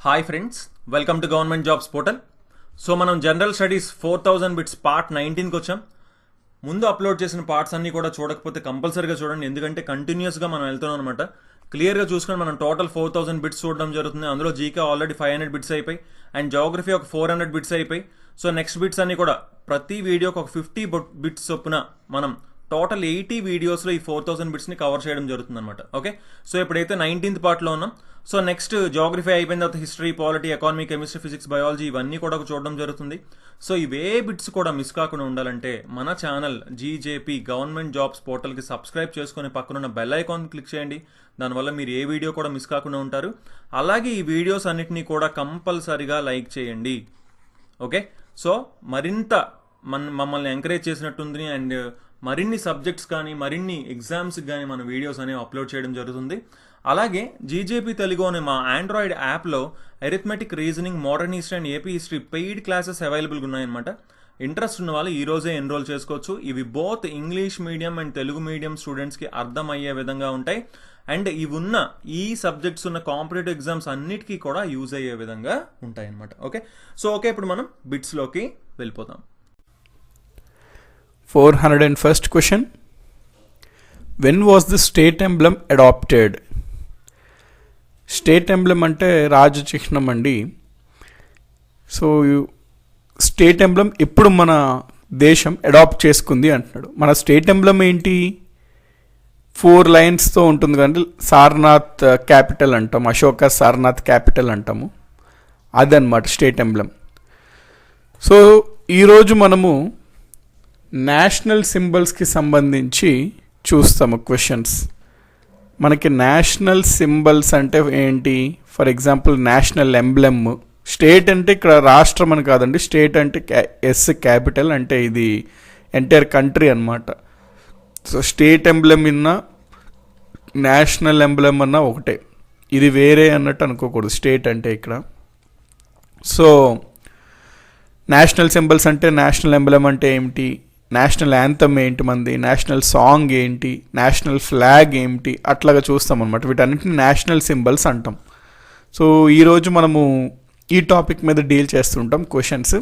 Hi friends, welcome to government jobs portal. So మనం general studies 4000 bits part 19కి వచ్చాం. ముందు upload చేసిన parts అన్నీ కూడా చూడకపోతే కంపల్సరీగా చూడండి, ఎందుకంటే కంటిన్యూస్గా మనం వెళ్తున్నాం అనమాట. క్లియర్గా చూసుకొని మనం టోటల్ 4000 బిట్స్ చూడడం జరుగుతుంది. అందులో జీకే ఆల్రెడీ 500 బిట్స్ అయిపోయి అండ్ జోగ్రఫీ ఒక 400 బిట్స్ అయిపోయి. సో నెక్స్ట్ బిట్స్ అన్నీ కూడా ప్రతి వీడియోకి ఒక 50 బిట్స్ చొప్పున మనం టోటల్ 80 వీడియోస్లో ఈ 4000 బిట్స్ని కవర్ చేయడం జరుగుతుంది అనమాట. ఓకే, సో ఇప్పుడైతే 19th పార్ట్లో ఉన్నాం. సో నెక్స్ట్ జోగ్రఫీ అయిపోయిన తర్వాత history, polity, economy, chemistry, physics, biology ఇవన్నీ కూడా చూడడం జరుగుతుంది. సో ఇవే బిట్స్ కూడా మిస్ కాకుండా ఉండాలంటే మన ఛానల్ జీజేపీ గవర్నమెంట్ జాబ్స్ పోర్టల్కి సబ్స్క్రైబ్ చేసుకుని పక్కనున్న బెల్ ఐకాన్ క్లిక్ చేయండి. దానివల్ల మీరు ఏ వీడియో కూడా మిస్ కాకుండా ఉంటారు. అలాగే ఈ వీడియోస్ అన్నిటినీ కూడా కంపల్సరీగా లైక్ చేయండి. ఓకే, సో మరింత మమ్మల్ని ఎంకరేజ్ చేసినట్టుంది అండ్ మరిన్ని సబ్జెక్ట్స్ కానీ మరిన్ని ఎగ్జామ్స్కి కానీ మన వీడియోస్ అనేవి అప్లోడ్ చేయడం జరుగుతుంది. అలాగే జీజేపీ తెలుగు అనే మా ఆండ్రాయిడ్ యాప్లో arithmetic, reasoning, modern history and AP history paid classes అవైలబుల్గా ఉన్నాయన్నమాట. ఇంట్రెస్ట్ ఉన్న వాళ్ళు ఈ రోజే ఎన్రోల్ చేసుకోవచ్చు. ఇవి both English medium and Telugu medium స్టూడెంట్స్కి అర్థమయ్యే విధంగా ఉంటాయి అండ్ ఇవి ఉన్న ఈ సబ్జెక్ట్స్ ఉన్న కాంపిటేటివ్ ఎగ్జామ్స్ అన్నిటికీ కూడా యూజ్ అయ్యే విధంగా ఉంటాయి అన్నమాట. ఓకే, ఇప్పుడు మనం బిట్స్లోకి వెళ్ళిపోతాం. 401st question. When was the state emblem adopted? State emblem అంటే రాజ చిహ్నం అండి. సో స్టేట్ ఎంబ్లెమ్ ఎప్పుడు మన దేశం అడాప్ట్ చేసుకుంది అంటున్నాడు. మన స్టేట్ ఎంబ్లెమ్ ఏంటి? 4 లైన్స్తో ఉంటుంది కానీ సారనాథ్ క్యాపిటల్ అంటాం, అశోక సారనాథ్ క్యాపిటల్ అంటాము. అదనమాట స్టేట్ ఎంబ్లెమ్. సో ఈరోజు మనము నేషనల్ సింబల్స్కి సంబంధించి చూస్తాము క్వశ్చన్స్. మనకి నేషనల్ సింబల్స్ అంటే ఏంటి? For example national emblem. State అంటే ఇక్కడ రాష్ట్రం అని కాదండి, స్టేట్ అంటే ఎస్ క్యాపిటల్, అంటే ఇది ఎంటైర్ కంట్రీ అనమాట. సో స్టేట్ ఎంబ్లెమ్ ఇన్నా నేషనల్ ఎంబ్లెమ్ అన్నా ఒకటే, ఇది వేరే అన్నట్టు అనుకోకూడదు స్టేట్ అంటే ఇక్కడ. సో నేషనల్ సింబల్స్ అంటే నేషనల్ ఎంబ్లెమ్ అంటే ఏమిటి, నేషనల్ యాంథమ్ ఏంటి, మంది నేషనల్ సాంగ్ ఏంటి, నేషనల్ ఫ్లాగ్ ఏంటి, అట్లాగా చూస్తాం అనమాట. వీటన్నిటిని నేషనల్ సింబల్స్ అంటాం. సో ఈరోజు మనము ఈ టాపిక్ మీద డీల్ చేస్తుంటాం questions.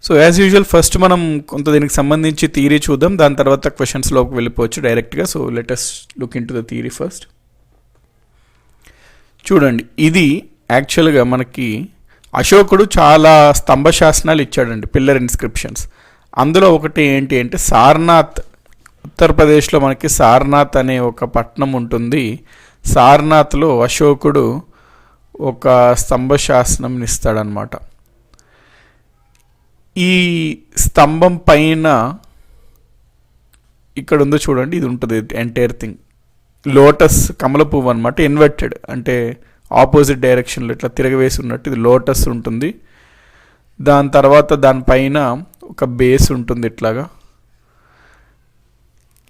So as usual first మనం కొంత దీనికి సంబంధించి థియరీ చూద్దాం, దాని తర్వాత క్వశ్చన్స్లోకి వెళ్ళిపోవచ్చు డైరెక్ట్గా. So let us look in to the theory first. చూడండి, ఇది యాక్చువల్గా మనకి అశోకుడు చాలా స్తంభ శాసనాలు ఇచ్చాడండి, పిల్లర్ ఇన్స్క్రిప్షన్స్. అందులో ఒకటి ఏంటి అంటే సారనాథ్, ఉత్తరప్రదేశ్లో మనకి సారనాథ్ అనే ఒక పట్టణం ఉంటుంది. సారనాథ్లో అశోకుడు ఒక స్తంభ శాసనం ఇస్తాడనమాట. ఈ స్తంభం పైన ఇక్కడ ఉందో చూడండి, ఇది ఉంటుంది ఎంటైర్ థింగ్. లోటస్, కమల పువ్వు అనమాట, ఇన్వర్టెడ్ అంటే ఆపోజిట్ డైరెక్షన్లో ఇట్లా తిరగవేసి ఉన్నట్టు ఇది లోటస్ ఉంటుంది. దాని తర్వాత దానిపైన ఒక బేస్ ఉంటుంది ఇట్లాగా.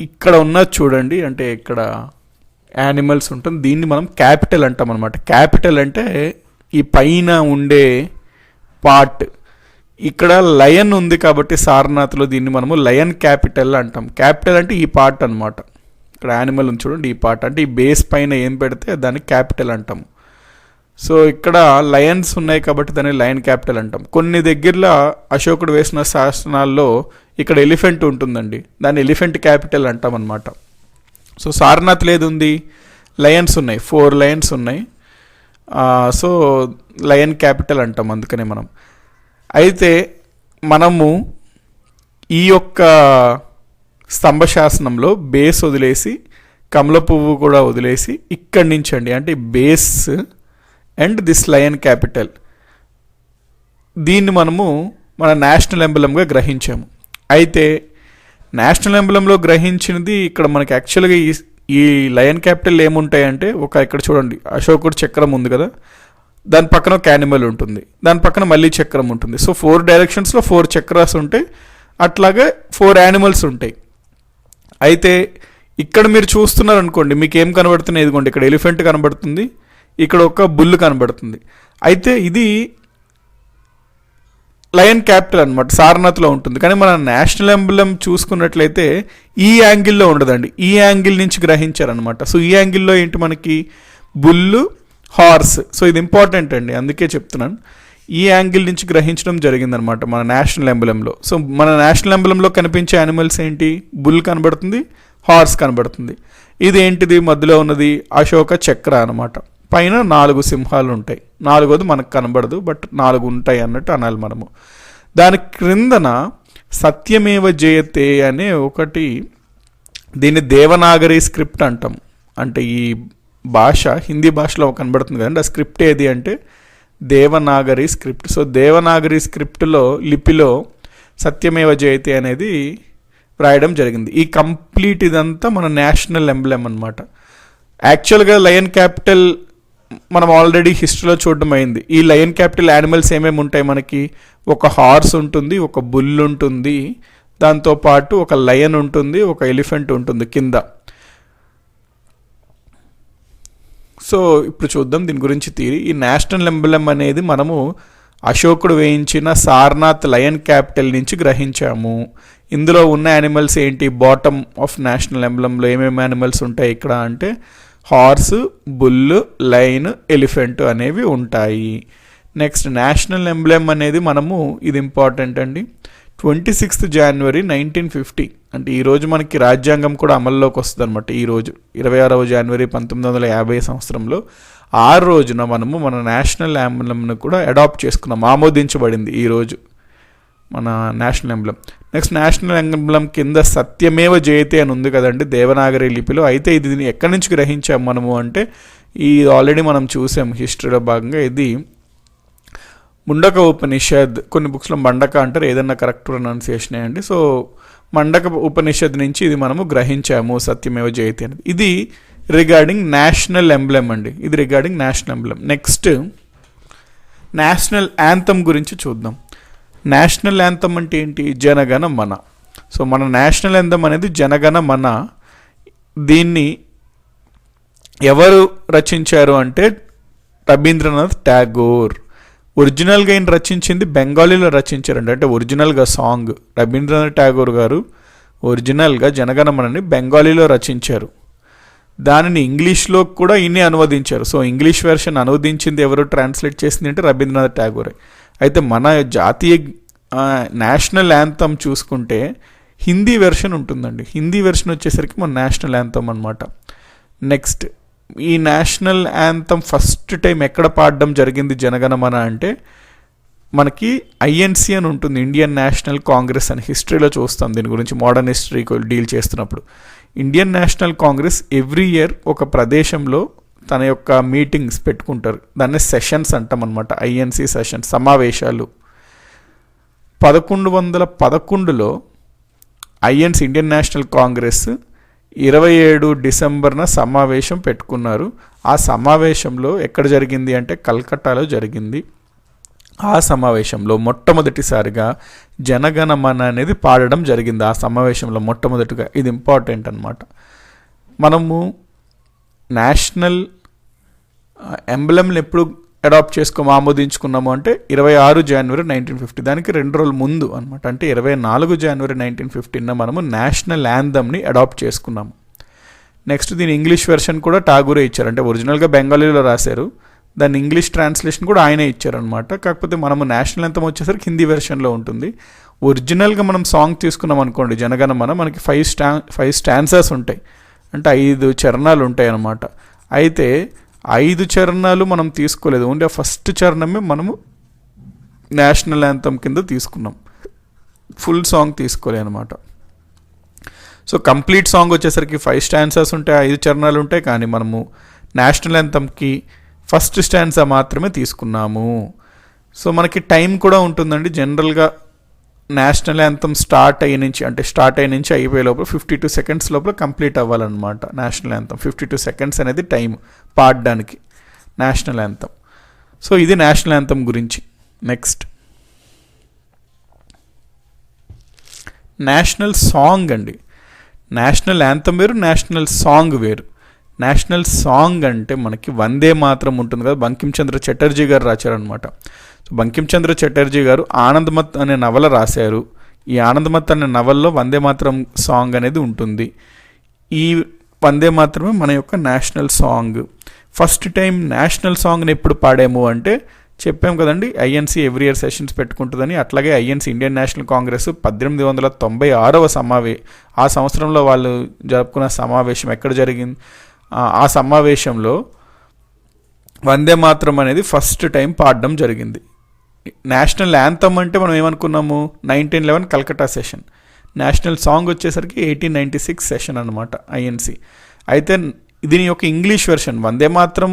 ఇక్కడ ఉన్నది చూడండి, అంటే ఇక్కడ యానిమల్స్ ఉంటుంది. దీన్ని మనం క్యాపిటల్ అంటాం అనమాట. క్యాపిటల్ అంటే ఈ పైన ఉండే పార్ట్. ఇక్కడ లయన్ ఉంది కాబట్టి సారనాథ్లో దీన్ని మనము లయన్ క్యాపిటల్ అంటాం. క్యాపిటల్ అంటే ఈ పార్ట్ అనమాట. ఇక్కడ యానిమల్ ఉంది చూడండి, ఈ పార్ట్ అంటే ఈ బేస్ పైన ఏం పెడితే దాన్ని క్యాపిటల్ అంటాము. సో ఇక్కడ లయన్స్ ఉన్నాయి కాబట్టి దాన్ని లయన్ క్యాపిటల్ అంటాం. కొన్ని దగ్గరలో అశోకుడు వేసిన శాసనాల్లో ఇక్కడ ఎలిఫెంట్ ఉంటుందండి, దాన్ని ఎలిఫెంట్ క్యాపిటల్ అంటాం అనమాట. సో సారనాథ్ లేదు ఉంది, లయన్స్ ఉన్నాయి, 4 లయన్స్ ఉన్నాయి. సో లయన్ క్యాపిటల్ అంటాం అందుకనే మనం. అయితే మనము ఈ యొక్క స్తంభ శాసనంలో బేస్ వదిలేసి కమల పువ్వు కూడా వదిలేసి ఇక్కడి నుంచి అండి, అంటే base and this lion capital, దీన్ని మనము మన నేషనల్ ఎంబ్లెమ్గా గ్రహించాము. అయితే నేషనల్ ఎంబ్లెమ్లో గ్రహించినది ఇక్కడ మనకి యాక్చువల్గా ఈ లయన్ క్యాపిటల్ ఏముంటాయంటే, ఇక్కడ చూడండి అశోకుడు చక్రం ఉంది కదా, దాని పక్కన ఒక యానిమల్ ఉంటుంది, దాని పక్కన మళ్ళీ చక్రం ఉంటుంది. సో 4 డైరెక్షన్స్లో 4 చక్రాస్ ఉంటాయి, అట్లాగే 4 యానిమల్స్ ఉంటాయి. అయితే ఇక్కడ మీరు చూస్తున్నారు అనుకోండి, మీకు ఏం కనబడుతున్నాయి? ఇదిగోండి, ఇక్కడ ఎలిఫెంట్ కనబడుతుంది, ఇక్కడ ఒక బుల్ కనబడుతుంది. అయితే ఇది లయన్ క్యాపిటల్ అనమాట, సారనాథ్లో ఉంటుంది. కానీ మన నేషనల్ ఎంబ్లం చూసుకున్నట్లయితే ఈ యాంగిల్లో ఉండదండి, ఈ యాంగిల్ నుంచి గ్రహించారనమాట. సో ఈ యాంగిల్లో ఏంటి మనకి బుల్లు, హార్స్. సో ఇది ఇంపార్టెంట్ అండి, అందుకే చెప్తున్నాను. ఈ యాంగిల్ నుంచి గ్రహించడం జరిగిందనమాట మన నేషనల్ ఎంబ్లంలో. సో మన నేషనల్ ఎంబ్లంలో కనిపించే యానిమల్స్ ఏంటి, బుల్ కనబడుతుంది, హార్స్ కనబడుతుంది. ఇది ఏంటిది మధ్యలో ఉన్నది, అశోక చక్ర అనమాట. పైన 4 సింహాలు ఉంటాయి, 4వది మనకు కనబడదు, బట్ 4 ఉంటాయి అన్నట్టు అనాలి మనము. దాని క్రిందన సత్యమేవ జయతే అనే ఒకటి, దీన్ని దేవనాగరి స్క్రిప్ట్ అంటాం. అంటే ఈ భాష హిందీ భాషలో కనబడుతుంది కదండి, ఆ స్క్రిప్ట్ ఏది అంటే దేవనాగరి స్క్రిప్ట్. సో దేవనాగరి స్క్రిప్ట్లో లిపిలో సత్యమేవ జయతే అనేది రాయడం జరిగింది. ఈ కంప్లీట్ ఇదంతా మన నేషనల్ ఎంబ్లెమ్ అనమాట. యాక్చువల్గా లయన్ క్యాపిటల్ మనం ఆల్రెడీ హిస్టరీలో చూడడం అయింది. ఈ లయన్ క్యాపిటల్ యానిమల్స్ ఏమేమి ఉంటాయి మనకి, ఒక హార్స్ ఉంటుంది, ఒక బుల్ ఉంటుంది, దాంతోపాటు ఒక లయన్ ఉంటుంది, ఒక ఎలిఫెంట్ ఉంటుంది కింద. సో ఇప్పుడు చూద్దాం దీని గురించి థియరీ. ఈ నేషనల్ ఎంబ్లెమ్ అనేది మనము అశోకుడు వేయించిన సారనాథ్ లయన్ క్యాపిటల్ నుంచి గ్రహించాము. ఇందులో ఉన్న యానిమల్స్ ఏంటి, బాటమ్ ఆఫ్ నేషనల్ ఎంబ్లంలో ఏమేమి యానిమల్స్ ఉంటాయి ఇక్కడ అంటే హార్స్, బుల్, లైన్, ఎలిఫెంట్ అనేవి ఉంటాయి. నెక్స్ట్ నేషనల్ ఎంబ్లెమ్ అనేది మనము, ఇది ఇంపార్టెంట్ అండి, 26 జనవరి 1950 అంటే ఈరోజు మనకి రాజ్యాంగం కూడా అమల్లోకి వస్తుంది అనమాట. ఈరోజు 26 జనవరి 1950 సంవత్సరంలో ఆ రోజున మనము మన నేషనల్ ఎంబ్లెమ్ను కూడా అడాప్ట్ చేసుకున్నాం, ఆమోదించబడింది ఈరోజు మన national emblem. Next national emblem కింద సత్యమేవ జయతే అని ఉంది కదండి దేవనాగరి లిపిలో. అయితే ఇది ఎక్కడి నుంచి గ్రహించాం మనము అంటే ఈ ఆల్రెడీ మనం చూసాం హిస్టరీలో భాగంగా. ఇది ముండక ఉపనిషద్, కొన్ని బుక్స్లో మండక అంటారు, ఏదన్నా కరెక్ట్ ప్రొనౌన్సియేషన్ అండి. సో మండక ఉపనిషద్ నుంచి ఇది మనము గ్రహించాము సత్యమేవ జయతే అనేది. ఇది రిగార్డింగ్ నేషనల్ ఎంబ్లెమ్ అండి, ఇది regarding national emblem. Next national anthem గురించి చూద్దాం. నేషనల్ యాంథమ్ అంటే ఏంటి, జనగణ మన. సో మన నేషనల్ యాంథమ్ అనేది జనగణ మన. దీన్ని ఎవరు రచించారు అంటే రవీంద్రనాథ్ ఠాగూర్. ఒరిజినల్గా ఈయన రచించింది బెంగాలీలో రచించారండి, అంటే ఒరిజినల్గా సాంగ్ రవీంద్రనాథ్ ఠాగూర్ గారు ఒరిజినల్గా జనగణమనని బెంగాలీలో రచించారు. దానిని ఇంగ్లీష్లో కూడా ఈయనే అనువదించారు. సో ఇంగ్లీష్ వెర్షన్ అనువదించింది ఎవరు, ట్రాన్స్లేట్ చేసింది అంటే రవీంద్రనాథ్ ఠాగూరే. అయితే మన జాతీయ నేషనల్ యాంథమ్ చూసుకుంటే హిందీ వెర్షన్ ఉంటుందండి. హిందీ వెర్షన్ వచ్చేసరికి మన నేషనల్ యాంథమ్ అనమాట. నెక్స్ట్ ఈ నేషనల్ యాంథమ్ ఫస్ట్ టైం ఎక్కడ పాడడం జరిగింది జనగణమన అంటే మనకి ఐఎన్సి అని ఉంటుంది, ఇండియన్ నేషనల్ కాంగ్రెస్ అని హిస్టరీలో చూస్తాం. దీని గురించి మోడర్న్ హిస్టరీ డీల్ చేస్తున్నప్పుడు Indian national Congress every year ఒక ప్రదేశంలో తన యొక్క మీటింగ్స్ పెట్టుకుంటారు, దాన్ని సెషన్స్ అంటాం అనమాట. ఐఎన్సి సెషన్స్, సమావేశాలు. 1111లో ఐఎన్సి ఇండియన్ నేషనల్ కాంగ్రెస్ 27 డిసెంబర్న సమావేశం పెట్టుకున్నారు. ఆ సమావేశంలో ఎక్కడ జరిగింది అంటే కల్కట్టాలో జరిగింది. ఆ సమావేశంలో మొట్టమొదటిసారిగా జనగణమన అనేది పాడడం జరిగింది. ఆ సమావేశంలో మొట్టమొదటిగా, ఇది ఇంపార్టెంట్ అనమాట. మనము నేషనల్ ఎంబ్లెమ్ని ఎప్పుడు అడాప్ట్ ఆమోదించుకున్నాము అంటే 26 జనవరి 1950, దానికి 2 రోజుల ముందు అనమాట. అంటే 24 జనవరి 1950 మనము నేషనల్ యాంథమ్ని అడాప్ట్ చేసుకున్నాము. నెక్స్ట్ దీని ఇంగ్లీష్ వెర్షన్ కూడా ఠాగూరే ఇచ్చారు, అంటే ఒరిజినల్గా బెంగాలీలో రాశారు, దాన్ని ఇంగ్లీష్ ట్రాన్స్లేషన్ కూడా ఆయనే ఇచ్చారనమాట. కాకపోతే మనము నేషనల్ యాంథమ్ వచ్చేసరికి హిందీ వెర్షన్లో ఉంటుంది. ఒరిజినల్గా మనం సాంగ్ తీసుకున్నాం అనుకోండి జనగణమన, మనకి 5 స్టాన్సర్స్ ఉంటాయి, అంటే 5 చరణాలు ఉంటాయి అన్నమాట. అయితే 5 చరణాలు మనం తీసుకోలేదు, ఓన్లీ ఆ ఫస్ట్ చరణమే మనము నేషనల్ యాంథమ్ కింద తీసుకున్నాం, ఫుల్ సాంగ్ తీసుకోలేదు అనమాట. సో కంప్లీట్ సాంగ్ వచ్చేసరికి 5 స్టాన్సర్స్ ఉంటాయి, 5 చరణాలు ఉంటాయి. కానీ మనము నేషనల్ యాంథమ్కి ఫస్ట్ స్టాన్సా మాత్రమే తీసుకున్నాము. సో మనకి టైం కూడా ఉంటుందండి. జనరల్గా నేషనల్ యాంథమ్ స్టార్ట్ అయ్యి నుంచి అయిపోయే లోపల 52 సెకండ్స్ లోపల కంప్లీట్ అవ్వాలన్నమాట నేషనల్ యాంథమ్. 52 సెకండ్స్ అనేది టైం పాడడానికి నేషనల్ యాంథమ్. సో ఇది నేషనల్ యాంథమ్ గురించి. నెక్స్ట్ నేషనల్ సాంగ్ అండి. నేషనల్ యాంథమ్ వేరు, నేషనల్ సాంగ్ వేరు. నేషనల్ సాంగ్ అంటే మనకి వందే మాత్రం ఉంటుంది కదా, బంకించంద్ర చటర్జీ గారు రాశారనమాట. సో బంకించంద్ర చటర్జీ గారు ఆనందమత్ అనే నవల రాశారు. ఈ ఆనందమత్ అనే నవల్లో వందే మాత్రం సాంగ్ అనేది ఉంటుంది. ఈ వందే మాత్రమే మన యొక్క national song. First time national సాంగ్ని ఎప్పుడు పాడాము అంటే చెప్పాం కదండి, ఐఎన్సీ ఎవ్రీ ఇయర్ సెషన్స్ పెట్టుకుంటుందని. అట్లాగే ఐఎన్సీ ఇండియన్ నేషనల్ కాంగ్రెస్ 1896 ఆ సంవత్సరంలో వాళ్ళు జరుపుకున్న సమావేశం ఎక్కడ జరిగింది, ఆ సమావేశంలో వందే మాత్రం అనేది ఫస్ట్ టైం పాడడం జరిగింది. నేషనల్ యాంథమ్ అంటే మనం ఏమనుకున్నాము, 1911 కల్కటా సెషన్. నేషనల్ సాంగ్ వచ్చేసరికి 1896 సెషన్ అనమాట ఐఎన్సీ. అయితే దీని యొక్క ఇంగ్లీష్ వెర్షన్ వందే మాత్రం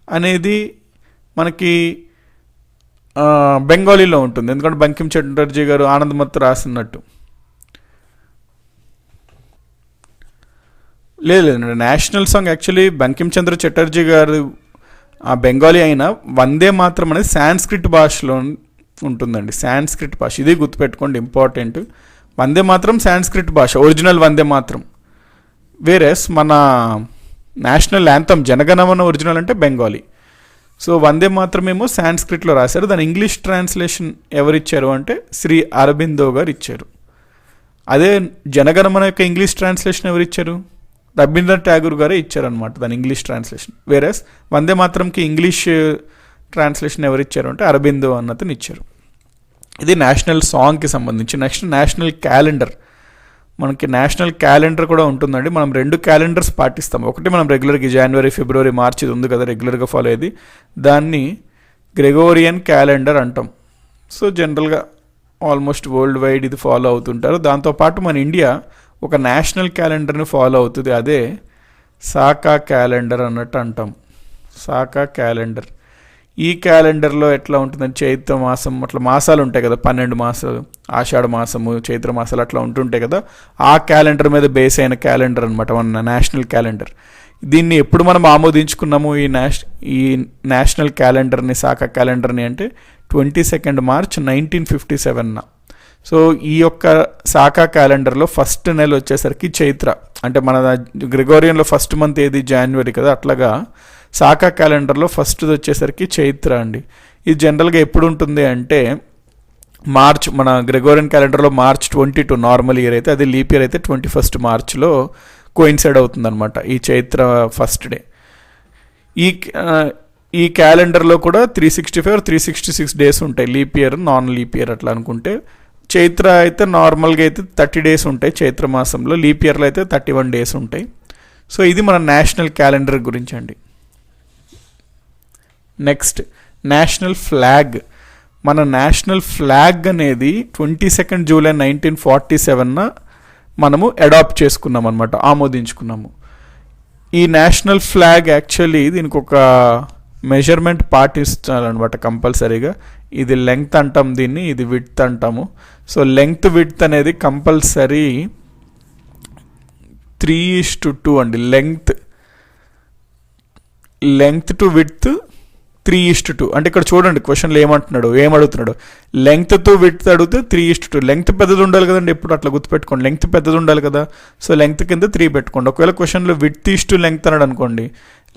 అనేది మనకి బెంగాలీలో ఉంటుంది, ఎందుకంటే బంకిం చటర్జీ గారు ఆనందమత్ రాసినట్టు. లేదు national song actually Bankim Chandra Chatterjee గారు బెంగాలీ అయినా వందే మాత్రం అనేది సాంస్క్రిట్ భాషలో ఉంటుందండి. సాంస్క్రిట్ భాష, ఇది గుర్తుపెట్టుకోండి, ఇంపార్టెంట్. వందే మాత్రం సాంస్క్రిట్ భాష, ఒరిజినల్ వందే మాత్రం. వేరేస్ మన నేషనల్ యాంథమ్ జనగణమన ఒరిజినల్ అంటే బెంగాలీ. సో వందే మాత్రం ఏమో సాంస్క్రిట్లో రాశారు. దాని ఇంగ్లీష్ ట్రాన్స్లేషన్ ఎవరిచ్చారు అంటే శ్రీ అరబిందో గారు ఇచ్చారు. అదే జనగణమన యొక్క ఇంగ్లీష్ ట్రాన్స్లేషన్ ఎవరిచ్చారు, రవీంద్రనాథ్ ఠాగూర్ గారే ఇచ్చారనమాట దాని ఇంగ్లీష్ ట్రాన్స్లేషన్. వేరేస్ వందే మాత్రంకి ఇంగ్లీష్ ట్రాన్స్లేషన్ ఎవరిచ్చారు అంటే అరబిందో అన్నతను ఇచ్చారు. ఇది నేషనల్ సాంగ్కి సంబంధించి. Next national calendar. మనకి నేషనల్ క్యాలెండర్ కూడా ఉంటుందండి. మనం 2 క్యాలెండర్స్ పాటిస్తాం. ఒకటి మనం రెగ్యులర్గా జనవరి, ఫిబ్రవరి, మార్చ్ ఇది ఉంది కదా రెగ్యులర్గా ఫాలో అయ్యేది, దాన్ని గ్రెగోరియన్ క్యాలెండర్ అంటాం. సో జనరల్గా ఆల్మోస్ట్ వరల్డ్ వైడ్ ఇది ఫాలో అవుతుంటారు. దాంతోపాటు మన ఇండియా ఒక నేషనల్ క్యాలెండర్ని ఫాలో అవుతుంది, అదే సాకా క్యాలెండర్ అన్నట్టు అంటాం. సాకా క్యాలెండర్. ఈ క్యాలెండర్లో ఎట్లా ఉంటుందంటే చైత్ర మాసం అట్లా మాసాలు ఉంటాయి కదా, 12 మాసాలు, ఆషాఢ మాసము, చైత్ర మాసాలు అట్లా ఉంటుంటాయి కదా, ఆ క్యాలెండర్ మీద బేస్ అయిన క్యాలెండర్ అనమాట మన నేషనల్ క్యాలెండర్. దీన్ని ఎప్పుడు మనం ఆమోదించుకున్నాము ఈ నేషనల్ క్యాలెండర్ని, సాకా క్యాలెండర్ని అంటే 22 మార్చ్ 1957. సో ఈ యొక్క సాకా క్యాలెండర్లో ఫస్ట్ నెల వచ్చేసరికి చైత్ర, అంటే మన గ్రెగోరియన్లో ఫస్ట్ మంత్ ఏది జనవరి కదా, అట్లాగా సాకా క్యాలెండర్లో ఫస్ట్ది వచ్చేసరికి చైత్ర అండి. ఇది జనరల్గా ఎప్పుడు ఉంటుంది అంటే మార్చ్, మన గ్రెగోరియన్ క్యాలెండర్లో మార్చ్ 22 నార్మల్ ఇయర్ అయితే, అది లీప్ ఇయర్ అయితే 21 మార్చ్లో కోయిన్సైడ్ అవుతుంది అనమాట ఈ చైత్ర ఫస్ట్ డే. ఈ క్యాలెండర్లో కూడా 365 366 డేస్ ఉంటాయి, leap year non leap year అట్లా అనుకుంటే. చైత్ర అయితే నార్మల్గా అయితే 30 డేస్ ఉంటాయి చైత్ర మాసంలో, లీప్ ఇయర్లో అయితే 31 డేస్ ఉంటాయి. సో ఇది మన నేషనల్ క్యాలెండర్ గురించి అండి. Next national flag. మన నేషనల్ ఫ్లాగ్ అనేది 22 జూలై 1947 మనము అడాప్ట్ చేసుకున్నాం అనమాట, ఆమోదించుకున్నాము. ఈ నేషనల్ ఫ్లాగ్ యాక్చువల్లీ దీనికి ఒక మెజర్మెంట్ పాటిస్తారనమాట కంపల్సరీగా. ఇది లెంగ్త్ అంటాం దీన్ని, ఇది విడ్త్ అంటాము. సో లెంగ్త్ విడ్త్ అనేది కంపల్సరీ 3:2 అండి. Length to width 3:2. అంటే ఇక్కడ చూడండి క్వశ్చన్లో ఏమడుగుతున్నాడు, లెంగ్త్ టు విడ్త్ అడిగితే 3:2. లెంగ్త్ పెద్దది ఉండాలి కదండి, ఎప్పుడు అట్లా గుర్తుపెట్టుకోండి, లెంగ్త్ పెద్దది ఉండాలి కదా. సో లెంగ్త్ కింద 3 పెట్టుకోండి. ఒకవేళ క్వశ్చన్లో విడ్త్ ఈస్టు లెంగ్త్ అన్నాడు అనుకోండి,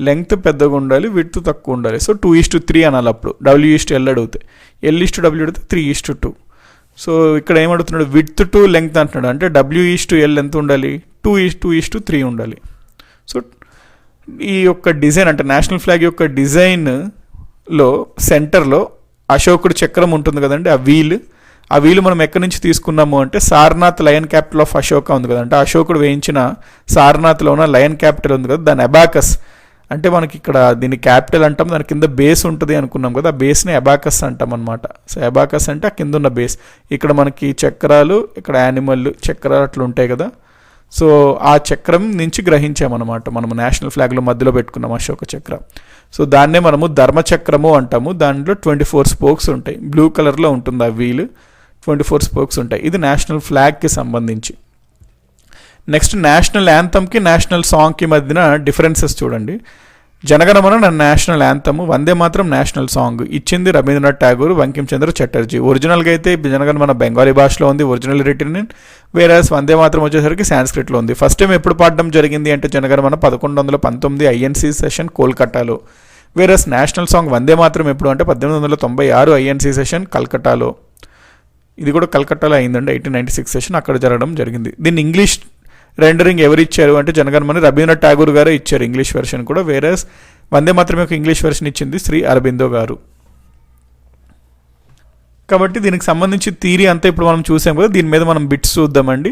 లెంగ్త్ పెద్దగా ఉండాలి, విడ్త్ తక్కువ ఉండాలి. సో 2:3 అనాలి. అప్పుడు W:L అడిగితే, L:W అడిగితే 3:2. సో ఇక్కడ ఏమడుగుతున్నాడు, విడ్త్ టు లెంగ్త్ అంటున్నాడు, అంటే W:L ఎంత ఉండాలి, 2:3 ఉండాలి. సో ఈ యొక్క డిజైన్ అంటే నేషనల్ ఫ్లాగ్ యొక్క డిజైన్లో సెంటర్లో అశోకుడు చక్రం ఉంటుంది కదండి, ఆ వీలు మనం ఎక్కడి నుంచి తీసుకున్నాము అంటే Sarnath lion capital of Ashoka ఉంది కదా, అంటే అశోకుడు వేయించిన సారనాథ్లో ఉన్న లయన్ క్యాపిటల్ ఉంది కదా, దాని అబాకస్ అంటే మనకి ఇక్కడ దీన్ని క్యాపిటల్ అంటాం, దాని కింద బేస్ ఉంటుంది అనుకున్నాం కదా, ఆ బేస్ని అబాకస్ అంటాం అనమాట. సో అబాకస్ అంటే ఆ కింద ఉన్న బేస్. ఇక్కడ మనకి చక్రాలు, ఇక్కడ యానిమల్ చక్రాలు అట్లా ఉంటాయి కదా. సో ఆ చక్రం నుంచి గ్రహించామన్నమాట మనము నేషనల్ ఫ్లాగ్లో మధ్యలో పెట్టుకున్నాం అశోక చక్రం. సో దాన్నే మనము ధర్మచక్రము అంటాము. దాంట్లో 24 స్పోక్స్ ఉంటాయి, బ్లూ కలర్లో ఉంటుంది ఆ వీల్, 24 స్పోక్స్ ఉంటాయి. ఇది నేషనల్ ఫ్లాగ్కి సంబంధించి. నెక్స్ట్ నేషనల్ యాంథమ్కి నేషనల్ సాంగ్కి మధ్యన డిఫరెన్సెస్ చూడండి. జనగణమన నేషనల్ యాంథమ్, వందే మాత్రం నేషనల్ సాంగ్ ఇచ్చింది రవీంద్రనాథ్ ఠాగూర్, బంకిం చంద్ర చటర్జీ. ఒరిజినల్గా అయితే జనగణమన బెంగాలీ భాషలో ఉంది, ఒరిజినల్ రిటర్న్ ఇన్, వేరేస్ వందే మాత్రం వచ్చేసరికి సాంస్క్రిట్లో ఉంది. ఫస్ట్ టైం ఎప్పుడు పాడడం జరిగింది అంటే జనగణమన 1119 ఐఎన్సీ సెషన్ కోల్కతాలో. వేరేస్ నేషనల్ సాంగ్ వందే మాత్రం ఎప్పుడు అంటే 1896 ఐఎన్సీ సెషన్ కల్కటాలో. ఇది కూడా కల్కటాలో అయిందండి, 1896 సెషన్ అక్కడ జరగడం జరిగింది. దీన్ని ఇంగ్లీష్ రెండరింగ్ ఎవరు ఇచ్చారు అంటే జనగణమన రవీంద్రనాథ్ ఠాగూర్ గారే ఇచ్చారు ఇంగ్లీష్ వెర్షన్ కూడా. వేరే వందే మాత్రం యొక్క ఇంగ్లీష్ వెర్షన్ ఇచ్చింది శ్రీ అరబిందో గారు. కాబట్టి దీనికి సంబంధించి థియరీ అంతా ఇప్పుడు మనం చూసాం కదా, దీని మీద మనం బిట్స్ చూద్దామండి.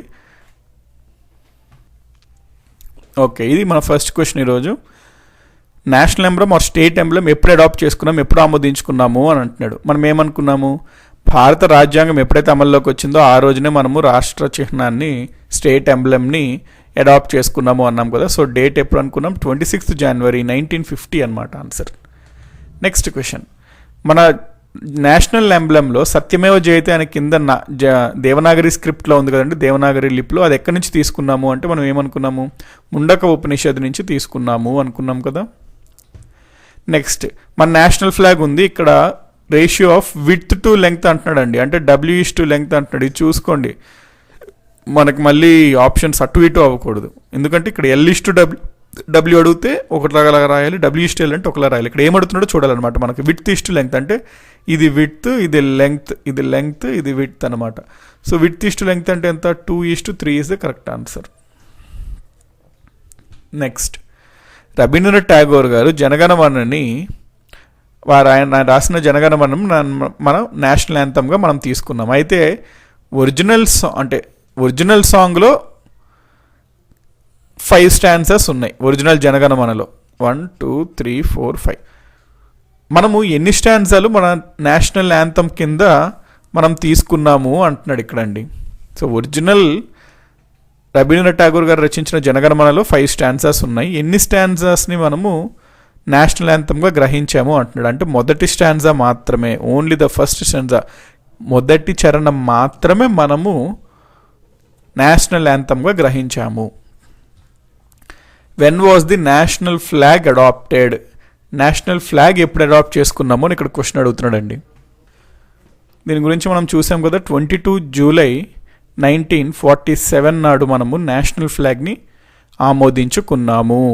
ఓకే, ఇది మన ఫస్ట్ క్వశ్చన్ ఈరోజు. National emblem or state emblem ఎప్పుడు అడాప్ట్ చేసుకున్నాము, ఎప్పుడు ఆమోదించుకున్నాము అని అంటున్నాడు. మనం ఏమనుకున్నాము, భారత రాజ్యాంగం ఎప్పుడైతే అమల్లోకి వచ్చిందో ఆ రోజునే మనము రాష్ట్ర చిహ్నాన్ని, స్టేట్ ఎంబ్లమ్ని అడాప్ట్ చేసుకున్నాము అన్నాం కదా. సో డేట్ ఎప్పుడు అనుకున్నాం, 26 జనవరి 1950 అనమాట ఆన్సర్. నెక్స్ట్ క్వశ్చన్, మన నేషనల్ ఎంబ్లంలో సత్యమేవ జయతే అనే కింద దేవనాగరి స్క్రిప్ట్లో ఉంది కదండి, దేవనాగరి లిప్లో. అది ఎక్కడి నుంచి తీసుకున్నాము అంటే మనం ఏమనుకున్నాము, ముండక ఉపనిషత్తు నుంచి తీసుకున్నాము అనుకున్నాం కదా. నెక్స్ట్, మన నేషనల్ ఫ్లాగ్ ఉంది, ఇక్కడ ratio of width to length అంటున్నాడండి, అంటే W/లెంగ్త్ అంటున్నాడు. ఇది చూసుకోండి, మనకి మళ్ళీ ఆప్షన్స్ అటు ఇటు అవ్వకూడదు. ఎందుకంటే ఇక్కడ L/W అడిగితే ఒకలాగా రాయాలి, W/L అంటే ఒకలా రాయాలి. ఇక్కడ ఏమడుతున్నాడో చూడాలన్నమాట. మనకి విడ్త్ లెంగ్త్ అంటే ఇది విడ్త్, ఇది లెంగ్త్, ఇది లెంగ్త్, ఇది విడ్త్ అనమాట. సో విడ్త్ లెంగ్త్ అంటే ఎంత, 2:3 is the correct answer. Next, Rabindranath Tagore గారు జనగణమనని ఆయన రాసిన జనగణమనం మనం నేషనల్ యాంథమ్గా మనం తీసుకున్నాం. అయితే ఒరిజినల్ సాంగ్లో 5 స్టాన్సెస్ ఉన్నాయి ఒరిజినల్ జనగణమనలో, 1 2 3 4 5. మనము ఎన్ని స్టాన్సాలు మన నేషనల్ యాంథమ్ కింద మనం తీసుకున్నాము అంటున్నాడు ఇక్కడండి. సో ఒరిజినల్ రవీంద్రనాథ్ ఠాగూర్ గారు రచించిన జనగణమనలో 5 స్టాన్సాస్ ఉన్నాయి. ఎన్ని స్టాన్సాస్ని మనము నేషనల్ యాంథమ్గా గ్రహించాము అంటున్నాడు. అంటే మొదటి స్టాన్జా మాత్రమే, ఓన్లీ ద ఫస్ట్ స్టాన్జా, మొదటి చరణం మాత్రమే మనము నేషనల్ యాంథమ్గా గ్రహించాము. When was the national flag adopted, national flag ఎప్పుడు అడాప్ట్ చేసుకున్నామో అని ఇక్కడ క్వశ్చన్ అడుగుతున్నాడండి. దీని గురించి మనం చూసాం కదా, 22 జూలై 1947 నాడు మనము నేషనల్ ఫ్లాగ్ని ఆమోదించుకున్నాము.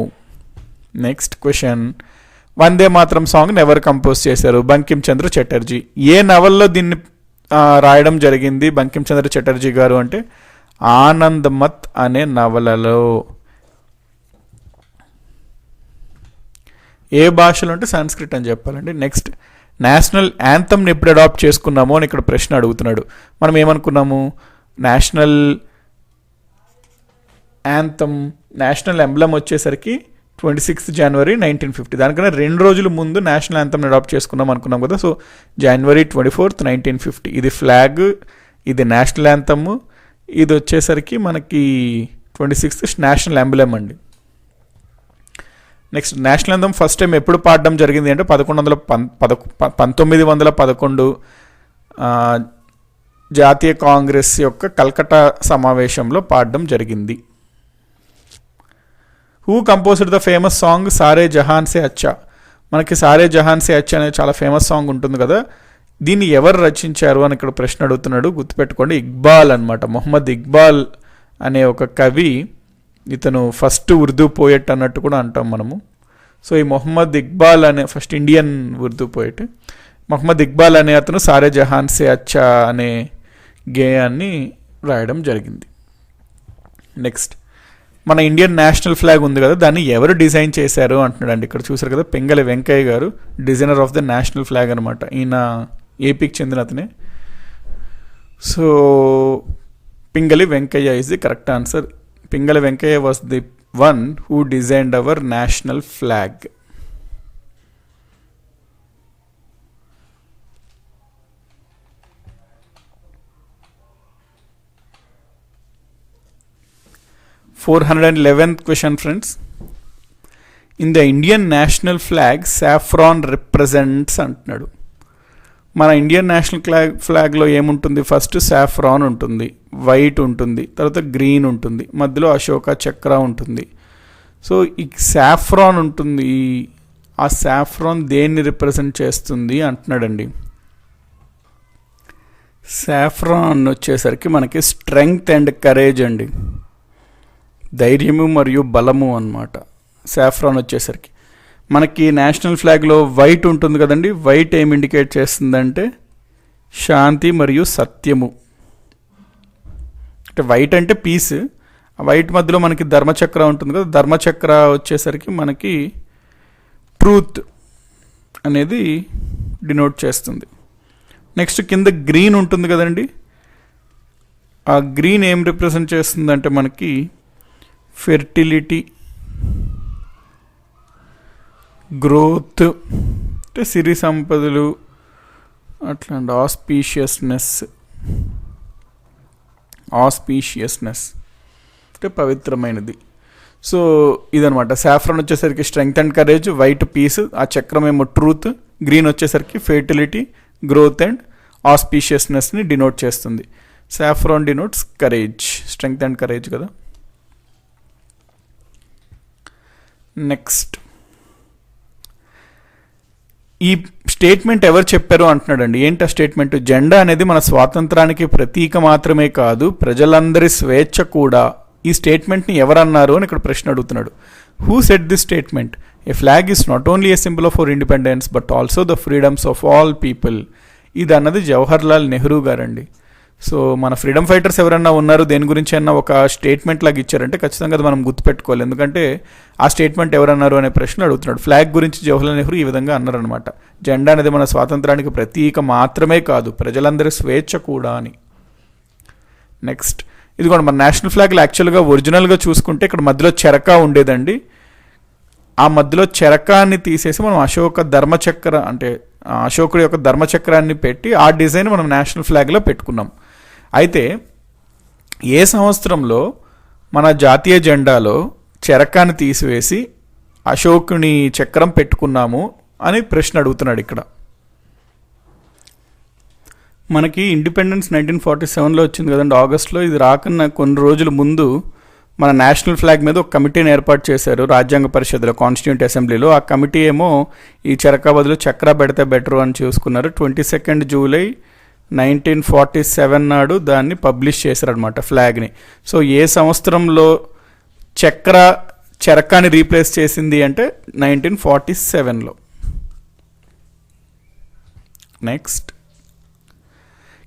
నెక్స్ట్ క్వశ్చన్, వందే మాత్రం సాంగ్ని ఎవరు కంపోజ్ చేశారు, బంకిం చంద్ర చటర్జీ. ఏ నవల్లో దీన్ని రాయడం జరిగింది బంకిం చంద్ర చటర్జీ గారు అంటే ఆనంద్ మత్ అనే నవలలో. ఏ భాషలో అంటే సంస్కృత్ అని చెప్పాలండి. నెక్స్ట్, నేషనల్ యాంథమ్ని ఎప్పుడు అడాప్ట్ చేసుకున్నామో అని ఇక్కడ ప్రశ్న అడుగుతున్నాడు. మనం ఏమనుకున్నాము, నేషనల్ యాంథమ్, నేషనల్ ఎంబ్లమ్ వచ్చేసరికి 26 జనవరి 1950. దానికన్నా 2 రోజుల ముందు నేషనల్ యాంథమ్ని అడాప్ట్ చేసుకున్నాం అనుకున్నాం కదా. సో జనవరి 24, 1950 ఇది ఫ్లాగ్, ఇది నేషనల్ యాంథమ్, ఇది వచ్చేసరికి మనకి 26 నేషనల్ ఎంబ్లమ్ అండి. Next, national anthem first time ఎప్పుడు పాడడం జరిగింది అంటే 1911 జాతీయ కాంగ్రెస్ యొక్క కల్కటా సమావేశంలో పాడడం జరిగింది. Who composed the famous song సారే జహాన్ సే అచ్చా. మనకి సారే జహాన్ సే అచ్చా అనేది చాలా ఫేమస్ సాంగ్ ఉంటుంది కదా, దీన్ని ఎవరు రచించారు అని ఇక్కడ ప్రశ్న అడుగుతున్నాడు. గుర్తుపెట్టుకోండి, ఇక్బాల్ అనమాట. మొహమ్మద్ ఇక్బాల్ అనే ఒక కవి, ఇతను ఫస్ట్ ఉర్దూ పోయెట్ అన్నట్టు కూడా అంటాం మనము. సో ఈ మొహమ్మద్ ఇక్బాల్ అనే first Indian Urdu poet, Mohammad Iqbal అనే అతను సారే జహాన్ సే అచ్చా అనే గేయాన్ని రాయడం జరిగింది. నెక్స్ట్, మన ఇండియన్ నేషనల్ ఫ్లాగ్ ఉంది కదా, దాన్ని ఎవరు డిజైన్ చేశారు అంటున్నాడు. ఇక్కడ చూసారు కదా, పింగళి వెంకయ్య గారు designer of the national flag అనమాట. ఈయన ఏపీకి చెందిన అతనే. So Pingali Venkaiah is the correct answer. Pingali Venkaiah was the one who designed our national flag. (411th question, friends. In the Indian national flag, saffron represents అంటున్నాడు. మన ఇండియన్ నేషనల్ ఫ్లాగ్లో ఏముంటుంది, ఫస్ట్ సాఫ్రాన్ ఉంటుంది, white ఉంటుంది, తర్వాత గ్రీన్ ఉంటుంది, మధ్యలో అశోక చక్ర ఉంటుంది. సో ఈ సాఫ్రాన్ ఉంటుంది ఆ సాఫ్రాన్ దేన్ని రిప్రజెంట్ చేస్తుంది అంటున్నాడండి. సాఫ్రాన్ వచ్చేసరికి మనకి స్ట్రెంగ్త్ అండ్ కరేజ్ అండి, ధైర్యము మరియు బలము అన్నమాట. సాఫ్రాన్ వచ్చేసరికి మనకి నేషనల్ ఫ్లాగ్లో వైట్ ఉంటుంది కదండి, వైట్ ఏం ఇండికేట్ చేస్తుందంటే శాంతి మరియు సత్యము. అంటే వైట్ అంటే పీస్, ఆ వైట్ మధ్యలో మనకి ధర్మచక్ర ఉంటుంది కదా, ధర్మచక్ర వచ్చేసరికి మనకి ట్రూత్ అనేది డినోట్ చేస్తుంది. నెక్స్ట్ కింద గ్రీన్ ఉంటుంది కదండి, ఆ గ్రీన్ ఏం రిప్రజెంట్ చేస్తుందంటే మనకి ఫెర్టిలిటీ, గ్రోత్, అంటే సిరి సంపదలు అట్లాంటి ఆస్పీషియస్నెస్ అంటే పవిత్రమైనది. సో ఇదనమాట. సాఫ్రాన్ వచ్చేసరికి strength and courage, white peace, ఆ చక్రం ఏమో ట్రూత్, గ్రీన్ వచ్చేసరికి ఫెర్టిలిటీ, గ్రోత్ అండ్ ఆస్పీషియస్నెస్ని డినోట్ చేస్తుంది. Saffron denotes courage, strength and courage కదా. నెక్స్ట్, ఈ స్టేట్మెంట్ ఎవరు చెప్పారు అంటున్నాడండి. ఏంటి ఆ స్టేట్మెంట్? జెండా అనేది మన స్వాతంత్రానికి ప్రతీక మాత్రమే కాదు, ప్రజలందరి స్వేచ్ఛ కూడా. ఈ స్టేట్మెంట్ని ఎవరన్నారు అని ఇక్కడ ప్రశ్న అడుగుతున్నాడు. Who set this statement? A flag is not only A symbol of our independence but also the freedoms of all people. ఇది అన్నది జవహర్ లాల్ నెహ్రూ గారండి. సో మన ఫ్రీడమ్ ఫైటర్స్ ఎవరన్నా ఉన్నారు దేని గురించి అన్నా ఒక స్టేట్మెంట్ లాగా ఇచ్చారంటే ఖచ్చితంగా అది మనం గుర్తుపెట్టుకోవాలి, ఎందుకంటే ఆ స్టేట్మెంట్ ఎవరన్నారు అనే ప్రశ్న అడుగుతున్నాడు. ఫ్లాగ్ గురించి జవహర్లాల్ నెహ్రూ ఈ విధంగా అన్నారనమాట. జెండా అనేది మన స్వాతంత్రానికి ప్రతీక మాత్రమే కాదు, ప్రజలందరి స్వేచ్ఛ కూడా అని. నెక్స్ట్, ఇది కూడా మన నేషనల్ ఫ్లాగ్లో యాక్చువల్గా ఒరిజినల్గా చూసుకుంటే ఇక్కడ మధ్యలో చెరక ఉండేదండి. ఆ మధ్యలో చెరకాన్ని తీసేసి మనం అశోక ధర్మచక్ర అంటే అశోకుడి యొక్క ధర్మచక్రాన్ని పెట్టి ఆ డిజైన్ మనం నేషనల్ ఫ్లాగ్లో పెట్టుకున్నాం. అయితే ఏ సంవత్సరంలో మన జాతీయ జెండాలో చెరకాన్ని తీసివేసి అశోకుని చక్రం పెట్టుకున్నాము అని ప్రశ్న అడుగుతున్నాడు ఇక్కడ. మనకి ఇండిపెండెన్స్ 1947లో వచ్చింది కదండి, ఆగస్టులో. ఇది రాకన్నా కొన్ని రోజుల ముందు మన నేషనల్ ఫ్లాగ్ మీద ఒక కమిటీని ఏర్పాటు చేశారు రాజ్యాంగ పరిషత్లో, కాన్స్టిట్యూంట్ అసెంబ్లీలో. ఆ కమిటీ ఏమో ఈ చెరక బదులు చక్ర పెడితే బెటర్ అని చూసుకున్నారు. 22 జూలై 1947 నాడు దాన్ని పబ్లిష్ చేశారనమాట ఫ్లాగ్ని. సో ఏ సంవత్సరంలో చెరకాని రీప్లేస్ చేసింది అంటే 1947లో. నెక్స్ట్,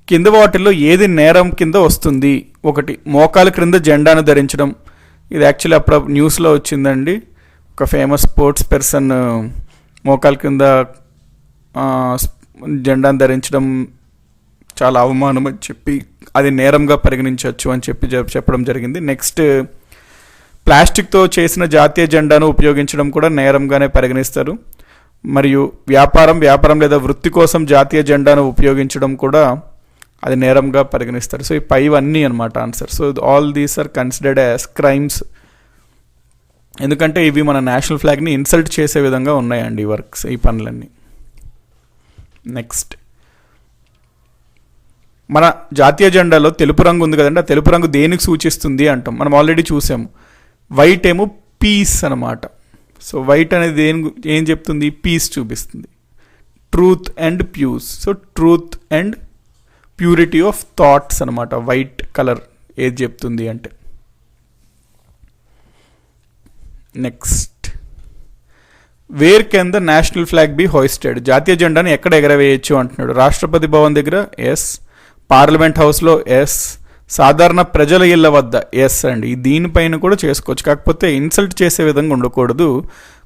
కింద వాటిల్లో ఏది నేరం కింద వస్తుంది? 1, మోకాల క్రింద జెండాను ధరించడం. ఇది యాక్చువల్లీ అప్పుడు న్యూస్లో వచ్చిందండి. ఒక ఫేమస్ స్పోర్ట్స్ పర్సన్ మోకాల కింద జెండాను ధరించడం చాలా అవమానం అని చెప్పి అది నేరంగా పరిగణించవచ్చు అని చెప్పడం జరిగింది. నెక్స్ట్, ప్లాస్టిక్తో చేసిన జాతీయ జెండాను ఉపయోగించడం కూడా నేరంగానే పరిగణిస్తారు. మరియు వ్యాపారం లేదా వృత్తి కోసం జాతీయ జెండాను ఉపయోగించడం కూడా అది నేరంగా పరిగణిస్తారు. సో ఈ పైవన్నీ అనమాట answer. So all these are considered as crimes, ఎందుకంటే ఇవి మన నేషనల్ ఫ్లాగ్ని ఇన్సల్ట్ చేసే విధంగా ఉన్నాయండి ఈ వర్క్స్, ఈ పనులన్నీ. నెక్స్ట్, మన జాతీయ జెండాలో తెలుపు రంగు ఉంది కదండి, ఆ తెలుపు రంగు దేనికి సూచిస్తుంది అంటాం. మనం ఆల్రెడీ చూసాము. వైట్ ఏమో పీస్ అనమాట. సో వైట్ అనేది ఏం చెప్తుంది? పీస్ చూపిస్తుంది. ట్రూత్ అండ్ ప్యూస్. So truth and purity of thoughts అనమాట వైట్ కలర్ ఏది చెప్తుంది అంటే. Next, where can the national flag be hoisted? జాతీయ జెండాను ఎక్కడ ఎగరవేయచ్చు అంటున్నాడు. రాష్ట్రపతి భవన్ దగ్గర ఎస్, పార్లమెంట్ హౌస్లో ఎస్, సాధారణ ప్రజల ఇళ్ళ వద్ద ఎస్ అండి. దీనిపైన కూడా చేసుకోవచ్చు, కాకపోతే ఇన్సల్ట్ చేసే విధంగా ఉండకూడదు.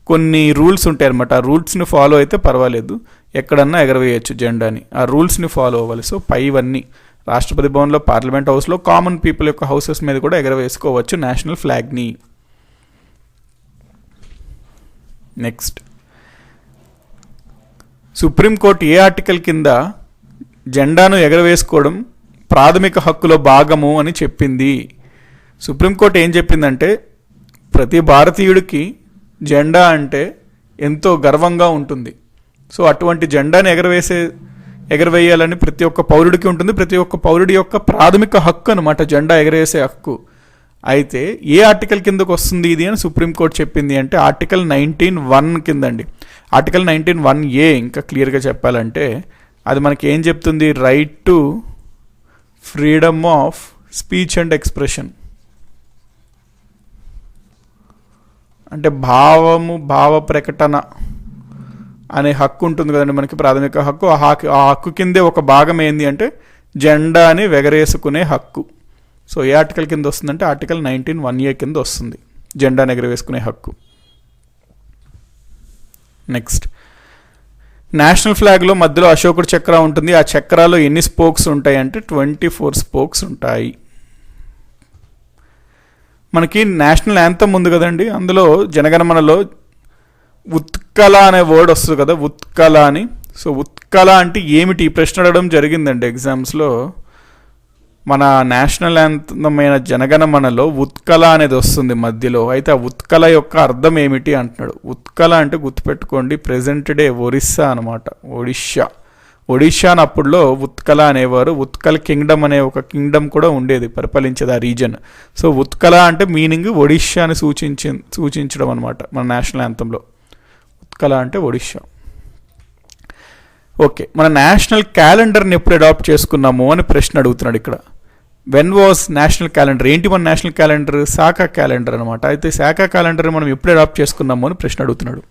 కొన్ని రూల్స్ ఉంటాయి అనమాట. ఆ రూల్స్ని ఫాలో అయితే పర్వాలేదు, ఎక్కడన్నా ఎగరవేయచ్చు జెండాని. ఆ రూల్స్ని ఫాలో అవ్వాలి. సో పైవన్నీ రాష్ట్రపతి భవన్లో, పార్లమెంట్ హౌస్లో, కామన్ పీపుల్ యొక్క హౌసెస్ మీద కూడా ఎగరవేసుకోవచ్చు నేషనల్ ఫ్లాగ్ని. నెక్స్ట్, సుప్రీంకోర్టు ఏ ఆర్టికల్ కింద జెండాను ఎగరవేసుకోవడం ప్రాథమిక హక్కులో భాగము అని చెప్పింది? సుప్రీంకోర్టు ఏం చెప్పిందంటే ప్రతి భారతీయుడికి జెండా అంటే ఎంతో గర్వంగా ఉంటుంది. సో అటువంటి జెండాను ఎగరవేయాలని ప్రతి ఒక్క పౌరుడికి ఉంటుంది. ప్రతి ఒక్క పౌరుడి యొక్క ప్రాథమిక హక్కు అనమాట జెండా ఎగరవేసే హక్కు. అయితే ఏ ఆర్టికల్ కిందకు వస్తుంది ఇది అని సుప్రీంకోర్టు చెప్పింది అంటే ఆర్టికల్ 19(1) కింద అండి. ఆర్టికల్ 19(1)(a) ఇంకా క్లియర్గా చెప్పాలంటే అది మనకి ఏం చెప్తుంది, right to freedom of speech and expression. అంటే భావ ప్రకటన అనే హక్కు ఉంటుంది కదండి మనకి, ప్రాథమిక హక్కు. ఆ హక్కు కిందే ఒక భాగం ఏంది అంటే జెండాని ఎగరేసుకునే హక్కు. సో ఏ ఆర్టికల్ కింద వస్తుందంటే ఆర్టికల్ 19(1)(a) కింద వస్తుంది, జెండాని ఎగరవేసుకునే హక్కు. నెక్స్ట్, నేషనల్ ఫ్లాగ్లో మధ్యలో అశోకుడు చక్ర ఉంటుంది. ఆ చక్రాలో ఎన్ని స్పోక్స్ ఉంటాయి అంటే 24 స్పోక్స్ ఉంటాయి. మనకి నేషనల్ యాంథమ్ ఉంది కదండి, అందులో జనగణమనలో ఉత్కల అనే వర్డ్ వస్తుంది కదా, ఉత్కల అని. సో ఉత్కల అంటే ఏమిటి, ఈ ప్రశ్న అడగడం జరిగిందండి ఎగ్జామ్స్లో. మన నేషనల్ యాంథమ్ అయిన జనగణమనలో ఉత్కల అనేది వస్తుంది మధ్యలో. అయితే ఆ ఉత్కల యొక్క అర్థం ఏమిటి అంటున్నాడు. ఉత్కల అంటే గుర్తుపెట్టుకోండి, ప్రెజెంట్ డే ఒరిస్సా అనమాట, ఒడిషా అప్పుడులో ఉత్కల అనేవారు. ఉత్కల్ కింగ్డమ్ అనే ఒక కింగ్డమ్ కూడా ఉండేది, పరిపాలించేది ఆ రీజన్. సో ఉత్కల అంటే మీనింగ్ ఒడిషాని సూచించడం అనమాట మన నేషనల్ యాంథంలో. ఉత్కల అంటే ఒడిషా. ఓకే, మన నేషనల్ క్యాలెండర్ని ఎప్పుడు అడాప్ట్ చేసుకున్నాము అని ప్రశ్న అడుగుతున్నాడు ఇక్కడ. వెన్ వాజ్ నేషనల్ క్యాలెండర్, ఏంటి మన నేషనల్ క్యాలెండర్, శాఖ క్యాలెండర్ అనమాట. అయితే శాఖ క్యాలెండర్ మనం ఎప్పుడు అడాప్ట్ చేసుకున్నాము అని ప్రశ్న అడుగుతున్నాడు.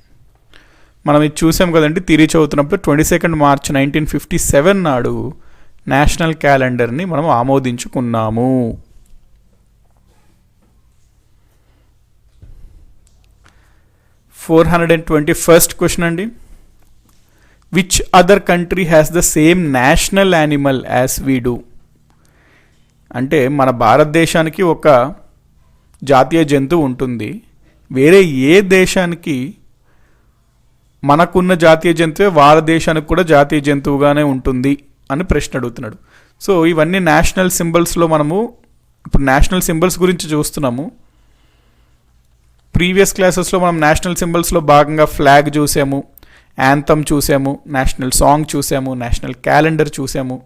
మనం ఇది చూసాం కదండి థియరీ చదువుతున్నప్పుడు 22 మార్చ్ 1957 నాడు నేషనల్ క్యాలెండర్ని మనం ఆమోదించుకున్నాము. (421st క్వశ్చన్ అండి. Which other country has the same national animal as we do. అంటే మన భారతదేశానికి ఒక జాతీయ జంతువు ఉంటుంది, వేరే ఏ దేశానికి మనకున్న జాతీయ జంతువే వాళ్ళ దేశానికి కూడా జాతీయ జంతువుగానే ఉంటుంది అని ప్రశ్న అడుగుతున్నాడు. సో ఇవన్నీ నేషనల్ సింబల్స్లో మనము ఇప్పుడు నేషనల్ సింబల్స్ గురించి చూస్తున్నాము. ప్రీవియస్ క్లాసెస్లో మనం నేషనల్ సింబల్స్లో భాగంగా ఫ్లాగ్ చూసాము, యాంథమ్ చూసాము, నేషనల్ సాంగ్ చూసాము, నేషనల్ క్యాలెండర్ చూసాము.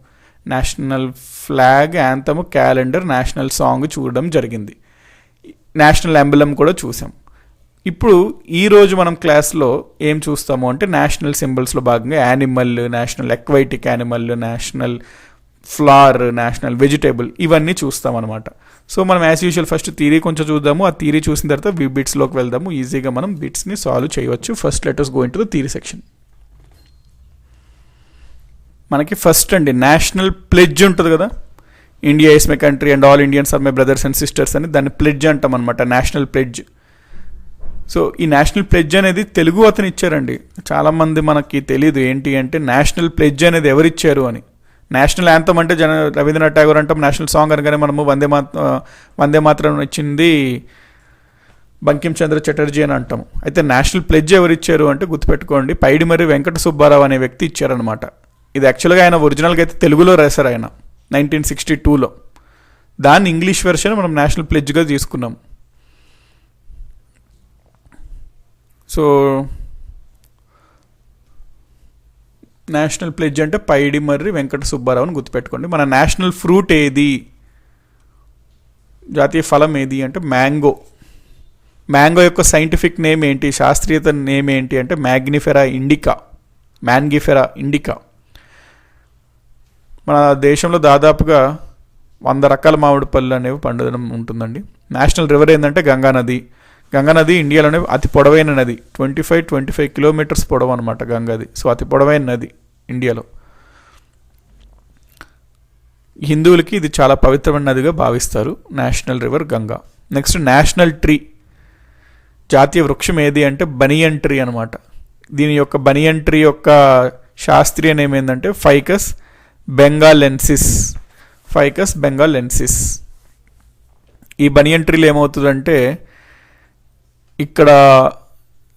National flag, anthem, calendar, national song చూడడం జరిగింది. నేషనల్ ఎంబ్లమ్ కూడా చూసాం. ఇప్పుడు ఈరోజు మనం క్లాస్లో ఏం చూస్తాము అంటే నేషనల్ సింబల్స్లో భాగంగా animal, national aquatic animal, national flower, national vegetable, ఇవన్నీ చూస్తాం అనమాట. సో మనం యాజ్ యూజువల్ ఫస్ట్ థియరీ కొంచెం చూద్దాము. ఆ థియరీ చూసిన తర్వాత బిట్స్లోకి వెళ్దాము. ఈజీగా మనం బిట్స్ని సాల్వ్ చేయవచ్చు. First let us go into the theory section. మనకి ఫస్ట్ అండి నేషనల్ ప్లెడ్జ్ ఉంటుంది కదా, India is my country and all Indians are my brothers and sisters అని, దాన్ని ప్లెడ్జ్ అంటాం అనమాట, నేషనల్ ప్లెడ్జ్. సో ఈ నేషనల్ ప్లెడ్జ్ అనేది తెలుగు అతను ఇచ్చారండి. చాలామంది మనకి తెలియదు ఏంటి అంటే నేషనల్ ప్లెడ్జ్ అనేది ఎవరిచ్చారు అని. నేషనల్ యాంథమ్ అంటే రవీంద్రనాథ్ ఠాగూర్ అంటాం, నేషనల్ సాంగ్ అనగానే మనము వందే మాతరం ఇచ్చింది బంకిం చంద్ర చటర్జీ అని అంటాము. అయితే నేషనల్ ప్లెడ్జ్ ఎవరిచ్చారు అంటే గుర్తుపెట్టుకోండి, పైడిమర్రి వెంకట సుబ్బారావు అనే వ్యక్తి ఇచ్చారనమాట. ఇది యాక్చువల్గా ఆయన ఒరిజినల్గా అయితే తెలుగులో రాశారు ఆయన 1962లో. దాన్ని ఇంగ్లీష్ వెర్షన్ మనం నేషనల్ ప్లెడ్జ్గా తీసుకున్నాం. సో నేషనల్ ప్లెడ్జ్ అంటే పైడిమర్రి వెంకట సుబ్బారావు అని గుర్తుపెట్టుకోండి. మన నేషనల్ ఫ్రూట్ ఏది, జాతీయ ఫలం ఏది అంటే మ్యాంగో. మ్యాంగో యొక్క సైంటిఫిక్ నేమ్ ఏంటి, శాస్త్రీయత నేమ్ ఏంటి అంటే మ్యాంగిఫెరా ఇండికా. మన దేశంలో దాదాపుగా 100 రకాల మామిడి పళ్ళు అనేవి పండడం ఉంటుందండి. నేషనల్ రివర్ ఏంటంటే గంగానది ఇండియాలోనే అతి పొడవైన నది, 25 కిలోమీటర్స్ పొడవు అనమాట గంగాది. సో అతి పొడవైన నది ఇండియాలో. హిందువులకి ఇది చాలా పవిత్రమైన నదిగా భావిస్తారు, national river Ganga. Next national tree, జాతీయ వృక్షం ఏది అంటే బనియన్ ట్రీ అనమాట. దీని యొక్క బనియన్ ట్రీ యొక్క శాస్త్రీయ నేమ్ ఏంటంటే ఫైకస్ బెంగాలెన్సిస్. ఈ బనియన్ ట్రీలు ఏమవుతుందంటే ఇక్కడ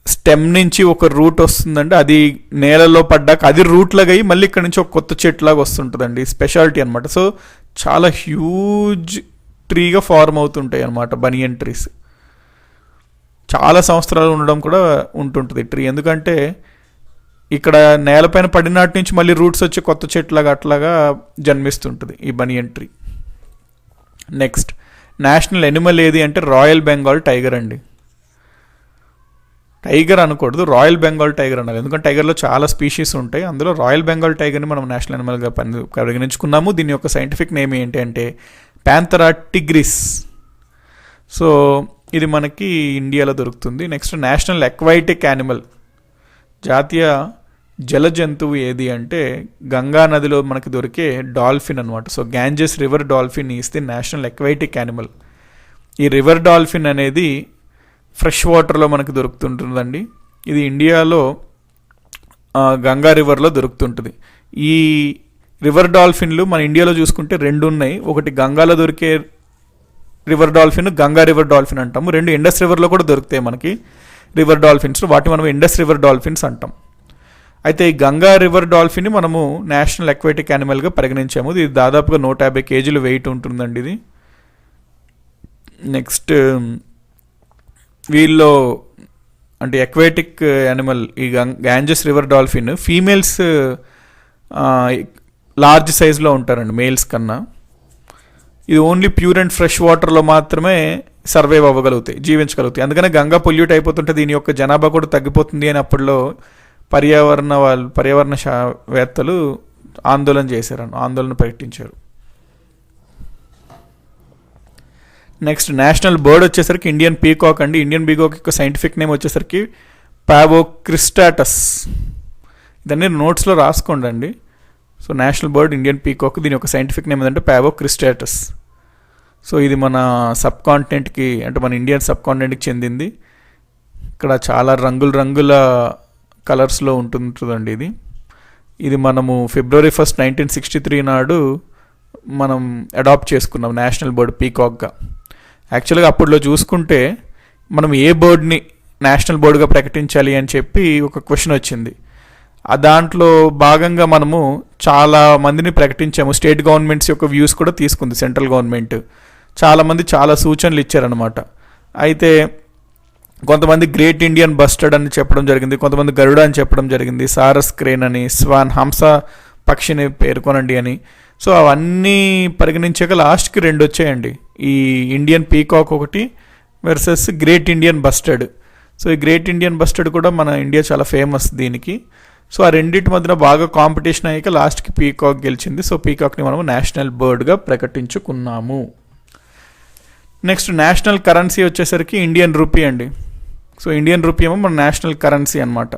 స్టెమ్ నుంచి ఒక రూట్ వస్తుందండి, అది నేలలో పడ్డాక అది రూట్ లాగా అయ్యి మళ్ళీ ఇక్కడ నుంచి ఒక కొత్త చెట్లాగా వస్తుంటుందండి, స్పెషాలిటీ అనమాట. సో చాలా హ్యూజ్ ట్రీగా ఫార్మ్ అవుతుంటాయి అనమాట బనియన్ ట్రీస్. చాలా సంవత్సరాలు ఉండడం కూడా ఉంటుంటుంది ట్రీ, ఎందుకంటే ఇక్కడ నేలపైన పడినాటి నుంచి మళ్ళీ రూట్స్ వచ్చి కొత్త చెట్లాగా అట్లాగా జన్మిస్తుంటుంది ఈ బనియన్ ట్రీ. నెక్స్ట్ నేషనల్ ఎనిమల్ ఏది అంటే రాయల్ బెంగాల్ టైగర్ అండి. టైగర్ అనకూడదు, రాయల్ బెంగాల్ టైగర్ అనాలి. ఎందుకంటే టైగర్లో చాలా స్పీషీస్ ఉంటాయి, అందులో రాయల్ బెంగాల్ టైగర్ని మనం నేషనల్ యానిమల్గా పరిగణించుకున్నాము. దీని యొక్క సైంటిఫిక్ నేమ్ ఏంటి అంటే ప్యాంథరా టిగ్రిస్. సో ఇది మనకి ఇండియాలో దొరుకుతుంది. నెక్స్ట్ నేషనల్ అక్వాటిక్ యానిమల్, జాతీయ జల జంతువు ఏది అంటే గంగా నదిలో మనకి దొరికే డాల్ఫిన్ అనమాట. So Ganges river dolphin is the national aquatic animal. ఈ రివర్ డాల్ఫిన్ అనేది ఫ్రెష్ వాటర్లో మనకు దొరుకుతుంటుందండి. ఇది ఇండియాలో గంగా రివర్లో దొరుకుతుంటుంది. ఈ రివర్ డాల్ఫిన్లు మన ఇండియాలో చూసుకుంటే 2 ఉన్నాయి. ఒకటి గంగాలో దొరికే river dolphin, Ganga river dolphin అంటాము. 2 ఇండస్ రివర్లో కూడా దొరుకుతాయి మనకి రివర్ డాల్ఫిన్స్, వాటిని మనం ఇండస్ రివర్ డాల్ఫిన్స్ అంటాం. అయితే ఈ గంగా రివర్ డాల్ఫిన్ని మనము నేషనల్ అక్వాటిక్ యానిమల్గా పరిగణించాము. ఇది దాదాపుగా 150 కేజీలు వెయిట్ ఉంటుందండి ఇది. నెక్స్ట్ వీళ్ళు అంటే అక్వాటిక్ యానిమల్ ఈ Ganges river dolphin females large సైజులో ఉంటారండి మేల్స్ కన్నా. ఇది ఓన్లీ ప్యూర్ అండ్ ఫ్రెష్ వాటర్లో మాత్రమే సర్వైవ్ అవ్వగలుగుతాయి, జీవించగలుగుతాయి. అందుకనే గంగా పొల్యూట్ అయిపోతుంటే దీని యొక్క జనాభా కూడా తగ్గిపోతుంది అని అప్పట్లో పర్యావరణవేత్తలు ఆందోళన ప్రకటించారు. నెక్స్ట్ నేషనల్ బర్డ్ వచ్చేసరికి ఇండియన్ పీకాక్ అండి. ఇండియన్ పీకాక్ యొక్క సైంటిఫిక్ నేమ్ వచ్చేసరికి పావోక్రిస్టాటస్. ఇదన్నీ నోట్స్లో రాసుకోండి అండి. So national bird Indian peacock, దీని యొక్క సైంటిఫిక్ నేమ్ ఏంటంటే పావోక్రిస్టాటస్. సో ఇది మన సబ్ కాంటినెంట్కి అంటే మన ఇండియన్ సబ్ కాంటినెంట్కి చెందింది. ఇక్కడ చాలా రంగుల కలర్స్లో ఉంటుందండి ఇది. ఇది మనము February 1, 1963 నాడు మనం అడాప్ట్ చేసుకున్నాం నేషనల్ బర్డ్ పీకాక్గా. యాక్చువల్గా అప్పట్లో చూసుకుంటే మనం ఏ బర్డ్ని నేషనల్ బర్డ్గా ప్రకటించాలి అని చెప్పి ఒక క్వశ్చన్ వచ్చింది. దాంట్లో భాగంగా మనము చాలా మందిని ప్రకటించాము. స్టేట్ గవర్నమెంట్స్ యొక్క వ్యూస్ కూడా తీసుకుంది సెంట్రల్ గవర్నమెంట్. చాలామంది చాలా సూచనలు ఇచ్చారనమాట. అయితే కొంతమంది గ్రేట్ ఇండియన్ బస్టర్డ్ అని చెప్పడం జరిగింది, కొంతమంది గరుడ అని చెప్పడం జరిగింది, సారస్ క్రేన్ అని, స్వాన్ హంస పక్షిని పేర్కొనండి అని. సో అవన్నీ పరిగణించాక లాస్ట్కి 2 వచ్చాయండి. ఈ ఇండియన్ పీకాక్ ఒకటి versus great Indian bustard. So ఈ గ్రేట్ ఇండియన్ బస్టర్డ్ కూడా మన ఇండియా చాలా ఫేమస్ దీనికి. సో ఆ రెండింటి మధ్యన బాగా కాంపిటీషన్ అయ్యాక లాస్ట్కి పీకాక్ గెలిచింది. సో పీకాక్ని మనం నేషనల్ బర్డ్గా ప్రకటించుకున్నాము. నెక్స్ట్ నేషనల్ కరెన్సీ వచ్చేసరికి ఇండియన్ రూపీ అండి. సో ఇండియన్ రూపీ ఏమో మన నేషనల్ కరెన్సీ అనమాట.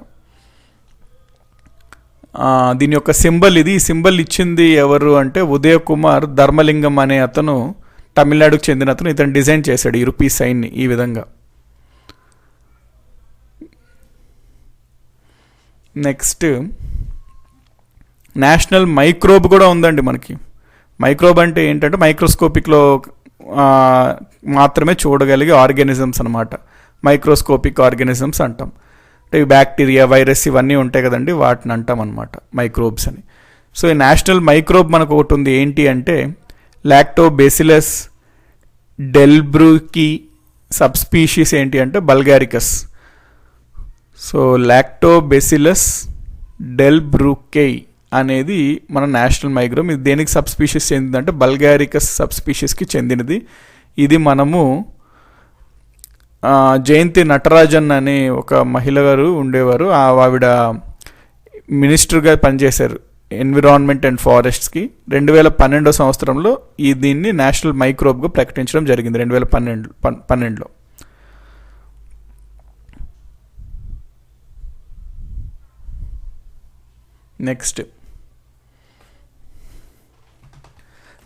దీని యొక్క సింబల్ ఇది. ఈ సింబల్ ఇచ్చింది ఎవరు అంటే ఉదయ్ కుమార్ ధర్మలింగం అనే అతను, తమిళనాడుకు చెందిన అతను. ఇతను డిజైన్ చేశాడు ఈ రూపీ సైన్ని ఈ విధంగా. నెక్స్ట్ నేషనల్ మైక్రోబ్ కూడా ఉందండి మనకి. మైక్రోబ్ అంటే ఏంటంటే మైక్రోస్కోపిక్లో మాత్రమే చూడగలిగే ఆర్గానిజమ్స్ అనమాట. మైక్రోస్కోపిక్ ఆర్గానిజమ్స్ అంటాం. అంటే బ్యాక్టీరియా, వైరస్ ఇవన్నీ ఉంటాయి కదండి, వాటిని అంటాం అనమాట మైక్రోబ్స్ అని. సో ఈ నేషనల్ మైక్రోబ్ మనకు ఒకటి ఉంది. ఏంటి అంటే లాక్టోబెసిలస్ డెల్బ్రూకి సబ్ స్పీషీస్ ఏంటి అంటే బల్గారికస్. సో లాక్టోబెసిలస్ డెల్బ్రూకై అనేది మన నేషనల్ మైక్రోబ్. ఇది దేనికి సబ్ స్పీషీస్ చెందిందంటే బల్గారికస్ సబ్ స్పీషీస్కి చెందినది. ఇది మనము జయంతి నటరాజన్ అనే ఒక మహిళ గారు ఉండేవారు. ఆవిడ మినిస్టర్గా పనిచేశారు ఎన్విరాన్మెంట్ అండ్ ఫారెస్ట్స్కి. 2012 సంవత్సరంలో దీన్ని నేషనల్ మైక్రోబ్గా ప్రకటించడం జరిగింది 2012లో. నెక్స్ట్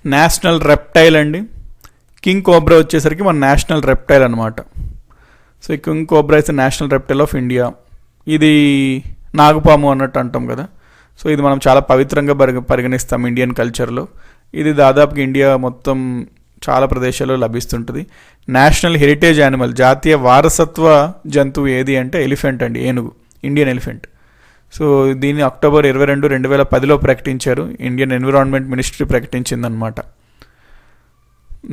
నేషనల్ రెప్టైల్ అండి. కింగ్ కోబ్రా వచ్చేసరికి మన నేషనల్ రెప్టైల్ అనమాట. సో ఈ king cobra is national reptile of India. ఇది నాగపాము అన్నట్టు అంటాం కదా. సో ఇది మనం చాలా పవిత్రంగా పరిగణిస్తాం ఇండియన్ కల్చర్లో. ఇది దాదాపుగా ఇండియా మొత్తం చాలా ప్రదేశాల్లో లభిస్తుంటుంది. నేషనల్ హెరిటేజ్ యానిమల్, జాతీయ వారసత్వ జంతువు ఏది అంటే ఎలిఫెంట్ అండి, ఏనుగు, ఇండియన్ ఎలిఫెంట్. సో దీన్ని October 22, 2010లో ప్రకటించారు. ఇండియన్ ఎన్విరాన్మెంట్ మినిస్ట్రీ ప్రకటించిందనమాట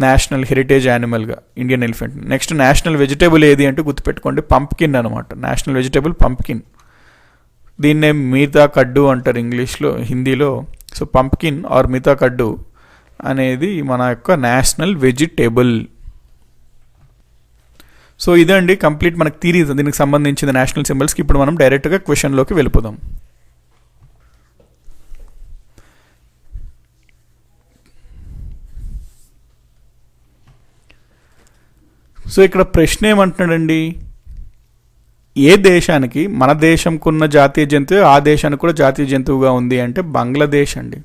నేషనల్ హెరిటేజ్ యానిమల్గా Indian elephant. Next national vegetable ఏది అంటే గుర్తుపెట్టుకోండి, పంప్కిన్ అనమాట. National vegetable pumpkin. దీన్నే మీతా కడ్డు అంటారు ఇంగ్లీష్లో, హిందీలో. సో పంప్కిన్ ఆర్ మీతా కడ్డు అనేది మన యొక్క నేషనల్ వెజిటేబుల్. సో ఇదండి కంప్లీట్ మనకి థియరీ దీనికి సంబంధించిన నేషనల్ సింబల్స్కి. ఇప్పుడు మనం డైరెక్ట్గా క్వశ్చన్లోకి వెళ్ళిపోదాం. సో ఇక్కడ ప్రశ్న ఏమంటున్నాడండి, ఏ దేశానికి మన దేశంకున్న జాతీయ జంతువు ఆ దేశానికి కూడా జాతీయ జంతువుగా ఉంది అంటే బంగ్లాదేశ్ అండి.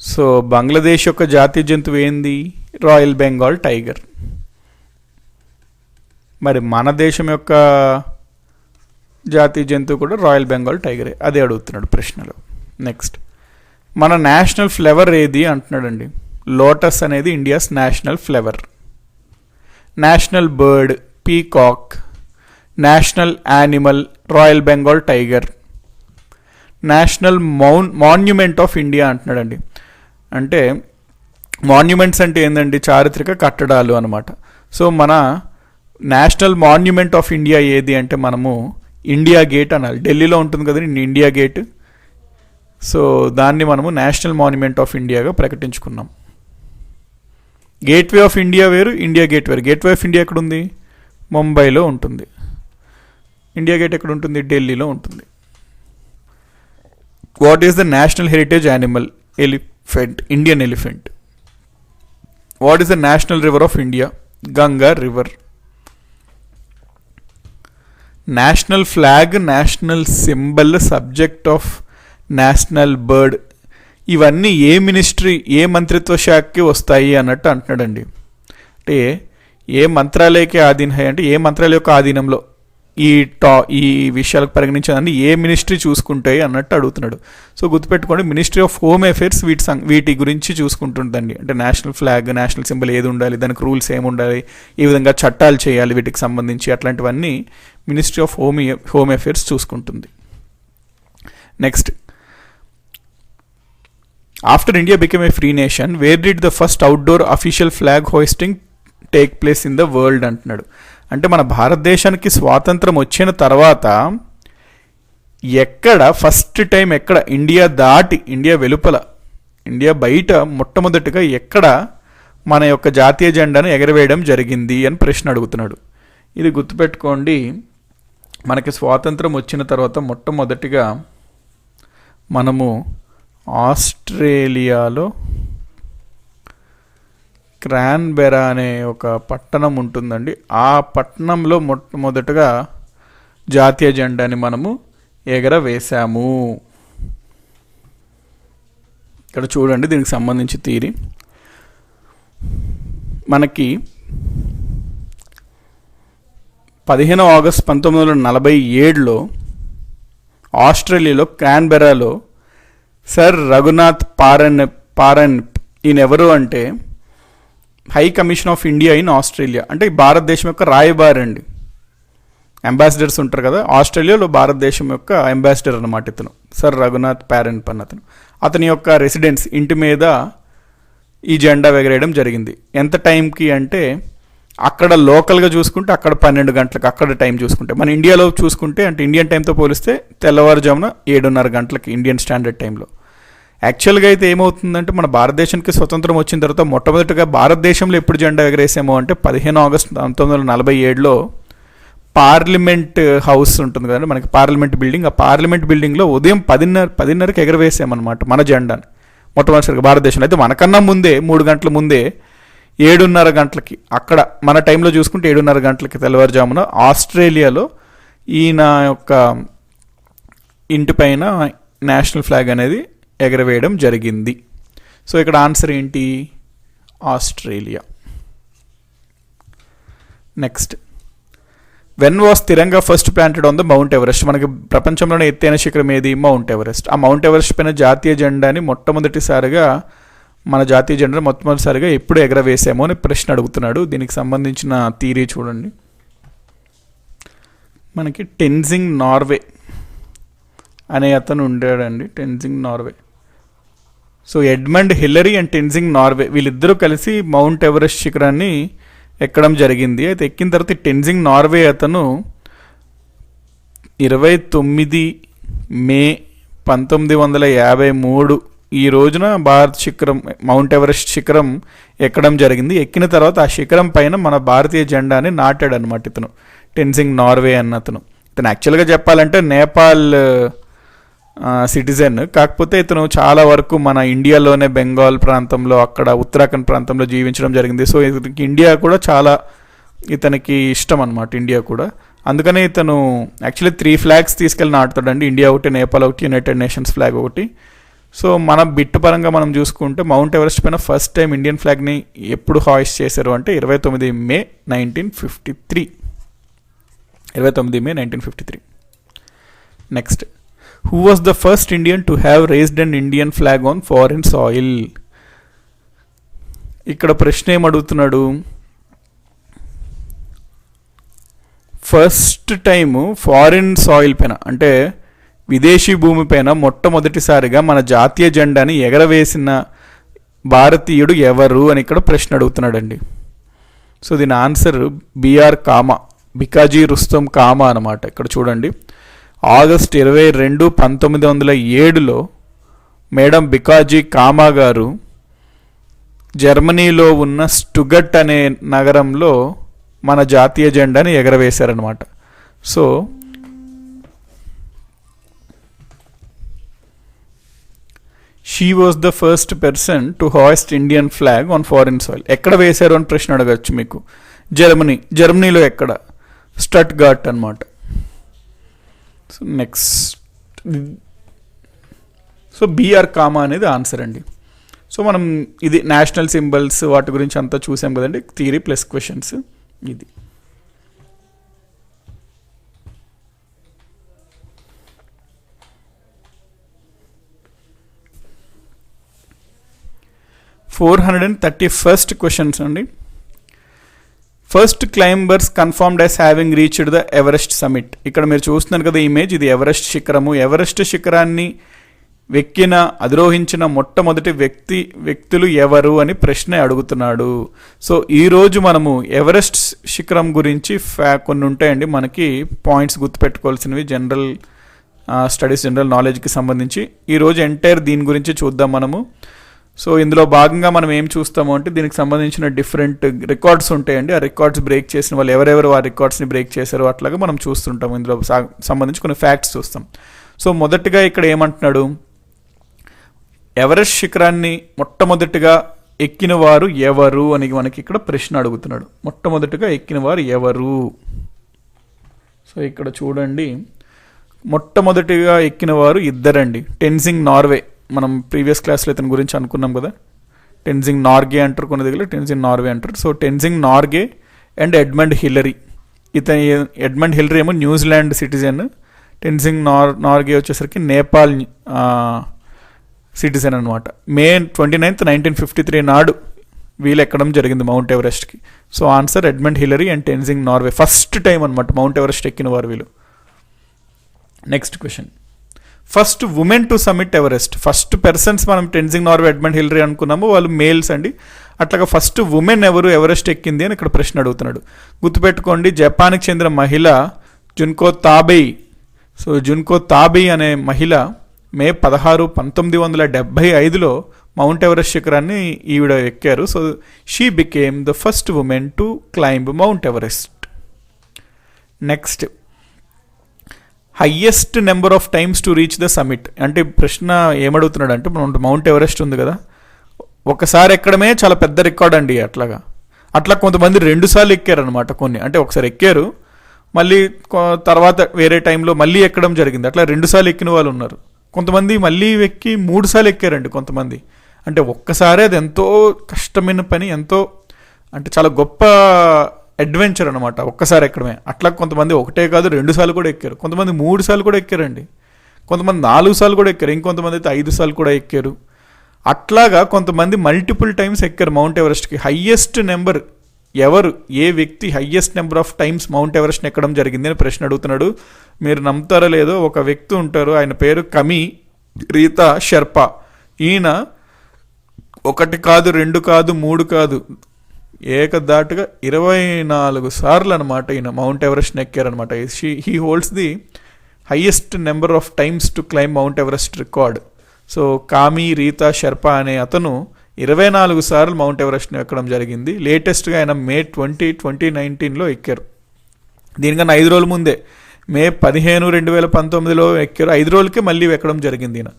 సో బంగ్లాదేశ్ యొక్క జాతీయ జంతువు ఏంది? Royal Bengal tiger. మరి మన దేశం యొక్క జాతీయ జంతువు కూడా రాయల్ బెంగాల్ టైగరే. అదే అడుగుతున్నాడు ప్రశ్నలో. నెక్స్ట్, మన నేషనల్ ఫ్లేవర్ ఏది అంటున్నాడండి. లోటస్ అనేది India's national flower. National bird peacock. National animal royal Bengal tiger. National monument of India అంటున్నాడండి. అంటే మాన్యుమెంట్స్ అంటే ఏంటండి? చారిత్రక కట్టడాలు అనమాట. సో మన నేషనల్ మాన్యుమెంట్ ఆఫ్ ఇండియా ఏది అంటే మనము ఇండియా గేట్ అనాలి. ఢిల్లీలో ఉంటుంది కదండి ఇండియా గేట్. సో దాన్ని మనము నేషనల్ మాన్యుమెంట్ ఆఫ్ ఇండియాగా ప్రకటించుకున్నాం. గేట్వే ఆఫ్ ఇండియా వేరు, ఇండియా గేట్ వేరు. గేట్వే ఆఫ్ ఇండియా ఎక్కడ ఉంది? ముంబైలో ఉంటుంది. ఇండియా గేట్ ఎక్కడ ఉంటుంది? ఢిల్లీలో ఉంటుంది. What is the national heritage animal? Elephant, Indian elephant. What is the national river of India? Ganga river. National flag, national symbol, subject of national bird ఇవన్నీ ఏ మినిస్ట్రీ, ఏ మంత్రిత్వ శాఖకి వస్తాయి అన్నట్టు అంటున్నాడండి. అంటే ఏ మంత్రాలయకి అంటే ఏ మంత్రాలయ యొక్క ఆధీనంలో ఈ విషయాలకు పరిగణించదని ఏ మినిస్ట్రీ చూసుకుంటాయి అన్నట్టు అడుగుతున్నాడు. సో గుర్తుపెట్టుకోండి, మినిస్ట్రీ ఆఫ్ హోమ్ అఫేర్స్ వీటి గురించి చూసుకుంటుందండి. అంటే నేషనల్ ఫ్లాగ్, నేషనల్ సింబల్ ఏది ఉండాలి, దానికి రూల్స్ ఏమి ఉండాలి, ఏ విధంగా చట్టాలు చేయాలి వీటికి సంబంధించి, అట్లాంటివన్నీ మినిస్ట్రీ ఆఫ్ హోమ్ అఫేర్స్ చూసుకుంటుంది. Next, after India became a free nation, where did the first outdoor official flag hoisting take place in the world అంటున్నాడు. అంటే మన భారతదేశానికి స్వాతంత్రం వచ్చిన తర్వాత ఎక్కడ ఫస్ట్ టైం, ఎక్కడ ఇండియా దాటి, ఇండియా వెలుపల, ఇండియా బయట మొట్టమొదటిగా ఎక్కడ మన యొక్క జాతీయ జెండాను ఎగరవేయడం జరిగింది అని ప్రశ్న అడుగుతున్నాడు. ఇది గుర్తుపెట్టుకోండి, మనకి స్వాతంత్రం వచ్చిన తర్వాత మొట్టమొదటిగా మనము ఆస్ట్రేలియాలో క్రాన్బెరా అనే ఒక పట్టణం ఉంటుందండి. ఆ పట్టణంలో మొట్టమొదటగా జాతీయ జెండాని మనము ఎగరవేశాము. ఇక్కడ చూడండి, దీనికి సంబంధించి థియరీ మనకి 15 ఆగస్టు 1947లో ఆస్ట్రేలియాలో క్రాన్బెరాలో సర్ రఘునాథ్ పారన్ ఈయన ఎవరు అంటే high commission of India in Australia. అంటే భారతదేశం యొక్క రాయబారి అండి. అంబాసిడర్స్ ఉంటారు కదా, ఆస్ట్రేలియాలో భారతదేశం యొక్క అంబాసిడర్ అన్నమాట ఇతను, సర్ రఘునాథ్ పారన్ అతను. అతని యొక్క రెసిడెన్స్ ఇంటి మీద ఈ జెండా ఎగరేయడం జరిగింది. ఎంత టైంకి అంటే అక్కడ లోకల్గా చూసుకుంటే అక్కడ 12 గంటలకు అక్కడ టైం చూసుకుంటే, మన ఇండియాలో చూసుకుంటే అంటే ఇండియన్ టైంతో పోలిస్తే తెల్లవారుజామున 7:30 గంటలకి ఇండియన్ స్టాండర్డ్ టైంలో. యాక్చువల్గా అయితే ఏమవుతుందంటే మన భారతదేశానికి స్వతంత్రం వచ్చిన తర్వాత మొట్టమొదటిగా భారతదేశంలో ఎప్పుడు జెండా ఎగరేసామో అంటే 15 ఆగస్టు 1947లో పార్లమెంట్ హౌస్ ఉంటుంది కదండి మనకి, పార్లమెంట్ బిల్డింగ్. ఆ పార్లమెంట్ బిల్డింగ్లో ఉదయం 10:30కి ఎగరవేసామన్నమాట మన జెండాని మొట్టమొదటిసారిగా భారతదేశంలో. అయితే మనకన్నా ముందే 3 గంటల ముందే 7:30 గంటలకి అక్కడ మన టైంలో చూసుకుంటే 7:30 గంటలకి తెల్లవారుజామున ఆస్ట్రేలియాలో ఈయన యొక్క ఇంటిపైన నేషనల్ ఫ్లాగ్ అనేది ఎగరవేయడం జరిగింది. సో ఇక్కడ ఆన్సర్ ఏంటి? Australia. Next, when was Tiranga first planted on the mount Everest? మనకి ప్రపంచంలోనే ఎత్తైన శిఖరం ఏది? Mount Everest. ఆ మౌంట్ ఎవరెస్ట్ పైన జాతీయ జెండాని మొట్టమొదటిసారిగా ఎప్పుడు ఎగరవేసామో అని ప్రశ్న అడుగుతున్నాడు. దీనికి సంబంధించిన థియరీ చూడండి. మనకి టెన్జింగ్ నార్వే అనే అతను ఉండాడండి, Tenzing Norgay. So Edmund Hillary and Tenzing Norgay వీళ్ళిద్దరూ కలిసి మౌంట్ ఎవరెస్ట్ శిఖరాన్ని ఎక్కడం జరిగింది. అయితే ఎక్కిన తర్వాత టెన్జింగ్ నార్వే అతను 29 మే 1953 ఈ రోజున భారత్ శిఖరం మౌంట్ ఎవరెస్ట్ శిఖరం ఎక్కడం జరిగింది. ఎక్కిన తర్వాత ఆ శిఖరం పైన మన భారతీయ జెండాని నాటాడు అనమాట ఇతను, టెన్జింగ్ నార్గే అన్న అతను. ఇతను యాక్చువల్గా చెప్పాలంటే నేపాల్ సిటిజన్, కాకపోతే ఇతను చాలా వరకు మన ఇండియాలోనే బెంగాల్ ప్రాంతంలో, అక్కడ ఉత్తరాఖండ్ ప్రాంతంలో జీవించడం జరిగింది. సో ఇతనికి ఇండియా కూడా చాలా ఇతనికి ఇష్టం అనమాట, ఇండియా కూడా. అందుకనే ఇతను యాక్చువల్లీ 3 ఫ్లాగ్స్ తీసుకెళ్ళి నాటుతాడండి, ఇండియా ఒకటి, నేపాల్ ఒకటి, యునైటెడ్ నేషన్స్ ఫ్లాగ్ ఒకటి. సో మన బిట్టు పరంగా మనం చూసుకుంటే మౌంట్ ఎవరెస్ట్ పైన ఫస్ట్ టైం ఇండియన్ ఫ్లాగ్ని ఎప్పుడు హాయిస్ట్ చేశారు అంటే 29 మే 1953. 29 మే 1953. Next, who was the first Indian to have raised and Indian flag on foreign soil? ఇక్కడ ప్రశ్న ఏం అడుగుతున్నాడు, ఫస్ట్ టైము ఫారిన్ సాయిల్ పైన అంటే విదేశీ భూమిపైన మొట్టమొదటిసారిగా మన జాతీయ జెండాని ఎగరవేసిన భారతీయుడు ఎవరు అని ఇక్కడ ప్రశ్న అడుగుతున్నాడండి. సో దీని ఆన్సర్ బిఆర్ కామా, బికాజీ రుస్తమ్ కామా అనమాట. ఇక్కడ చూడండి, ఆగస్ట్ 22, 1907లో మేడం బికాజీ కామా గారు జర్మనీలో ఉన్న స్టుగట్ అనే నగరంలో మన జాతీయ జెండాని ఎగరవేశారనమాట. So she was the first person to hoist Indian flag on foreign soil. ఎక్కడ వేశారు అని ప్రశ్న అడగచ్చు మీకు. జర్మనీలో ఎక్కడ? స్టట్గార్ట్ అనమాట. So next, so B R Cama అనేది ఆన్సర్ అండి. సో మనం ఇది నేషనల్ సింబల్స్ వాటి గురించి అంతా చూసాం కదండి, థియరీ ప్లస్ క్వశ్చన్స్ ఇది. ఫస్ట్ క్వశ్చన్స్ అండి. First climbers confirmed as having reached the Everest summit. ఇక్కడ మీరు చూస్తున్నారు కదా ఇమేజ్, ఇది ఎవరెస్ట్ శిఖరము. ఎవరెస్ట్ శిఖరాన్ని అధిరోహించిన మొట్టమొదటి వ్యక్తులు ఎవరు అని ప్రశ్న అడుగుతున్నాడు. సో ఈరోజు మనము ఎవరెస్ట్ శిఖరం గురించి కొన్ని ఉంటాయండి మనకి పాయింట్స్ గుర్తుపెట్టుకోవాల్సినవి, జనరల్ స్టడీస్, జనరల్ నాలెడ్జ్కి సంబంధించి. ఈరోజు ఎంటైర్ దీని గురించి చూద్దాం మనము. సో ఇందులో భాగంగా మనం ఏం చూస్తాము అంటే దీనికి సంబంధించిన డిఫరెంట్ రికార్డ్స్ ఉంటాయండి. ఆ రికార్డ్స్ బ్రేక్ చేసిన వాళ్ళు ఎవరెవరు ఆ రికార్డ్స్ని బ్రేక్ చేశారో అట్లాగా మనం చూస్తుంటాం. ఇందులో సంబంధించి కొన్ని ఫ్యాక్ట్స్ చూస్తాం. సో మొదటిగా ఇక్కడ ఏమంటున్నాడు, ఎవరెస్ట్ శిఖరాన్ని మొట్టమొదటిగా ఎక్కిన వారు ఎవరు అని మనకి ఇక్కడ ప్రశ్న అడుగుతున్నాడు. మొట్టమొదటిగా ఎక్కిన వారు ఎవరు? సో ఇక్కడ చూడండి, మొట్టమొదటిగా ఎక్కిన వారు ఇద్దరండి. టెన్జింగ్ నార్గే, మనం ప్రీవియస్ క్లాస్లో ఇతని గురించి అనుకున్నాం కదా, టెన్జింగ్ నార్గే అంటారు కొన్ని దగ్గర, టెన్జింగ్ నార్గే అంటారు. So Tenzing Norgay and Edmund Hillary. Edmund Hillary ఏమో న్యూజిలాండ్ సిటిజన్, టెన్జింగ్ నార్గే వచ్చేసరికి నేపాల్ సిటిజన్ అనమాట. మే 29, 1953 నాడు వీళ్ళు ఎక్కడం జరిగింది మౌంట్ ఎవరెస్ట్కి. So answer Edmund Hillary and Tenzing Norgay. First time అనమాట మౌంట్ ఎవరెస్ట్ ఎక్కిన వారు వీళ్ళు. Next question, first women to summit Everest. First persons మనం టెన్జింగ్ నార్గే, ఎడ్మండ్ హిల్లరీ అనుకున్నాము, వాళ్ళు మేల్స్ అండి. అట్లాగా ఫస్ట్ ఉమెన్ ఎవరు ఎవరెస్ట్ ఎక్కింది అని ఇక్కడ ప్రశ్న అడుగుతున్నాడు. గుర్తుపెట్టుకోండి, జపాన్కి చెందిన మహిళ జున్కో తాబేయి. సో జున్కో తాబేయి అనే మహిళ మే 16, 1975లో మౌంట్ ఎవరెస్ట్ శిఖరాన్ని ఈవిడ ఎక్కారు. So she became the first women to climb mount Everest. Next, highest number of times to reach the summit. అంటే ప్రశ్న ఏమడుగుతున్నాడు అంటే, మౌంట్ ఎవరెస్ట్ ఉంది కదా, ఒకసారి ఎక్కడమే చాలా పెద్ద రికార్డ్ అండి. అట్లా కొంతమంది 2 సార్లు ఎక్కారనమాట. కొన్ని అంటే ఒకసారి ఎక్కారు, మళ్ళీ తర్వాత వేరే టైంలో మళ్ళీ ఎక్కడం జరిగింది. అట్లా 2 సార్లు ఎక్కిన వాళ్ళు ఉన్నారు. కొంతమంది మళ్ళీ ఎక్కి 3 సార్లు ఎక్కారండి కొంతమంది. అంటే ఒక్కసారి అది ఎంతో కష్టమైన పని, ఎంతో అంటే చాలా గొప్ప అడ్వెంచర్ అనమాట ఒక్కసారి ఎక్కడమే. అట్లా కొంతమంది ఒకటే కాదు 2 సార్లు కూడా ఎక్కారు, కొంతమంది 3 సార్లు కూడా ఎక్కారండి, కొంతమంది 4 సార్లు కూడా ఎక్కారు, ఇంకొంతమంది అయితే 5 సార్లు కూడా ఎక్కారు. అట్లాగా కొంతమంది మల్టిపుల్ టైమ్స్ ఎక్కారు మౌంట్ ఎవరెస్ట్కి. హయ్యెస్ట్ నెంబర్ ఎవరు, ఏ వ్యక్తి highest number of times mount ఎవరెస్ట్ని ఎక్కడం జరిగింది అని ప్రశ్న అడుగుతున్నాడు. మీరు నమ్ముతారో లేదో, ఒక వ్యక్తి ఉంటారు, ఆయన పేరు కమి రీతా షెర్పా. ఈయన 1 కాదు 2 కాదు 3 కాదు, ఏకదాటుగా 24 సార్లు అనమాట ఈయన మౌంట్ ఎవరెస్ట్ని ఎక్కారనమాట. He holds the highest number of times to climb mount Everest record. So Kami Rita Sherpa అనే అతను 24 సార్లు మౌంట్ ఎవరెస్ట్ని ఎక్కడం జరిగింది. లేటెస్ట్గా ఆయన May 2019లో ఎక్కారు. దీనికన్నా 5 రోజుల ముందే May 15, 2019లో ఎక్కారు. 5 రోజులకే మళ్ళీ ఎక్కడం జరిగింది ఈయన.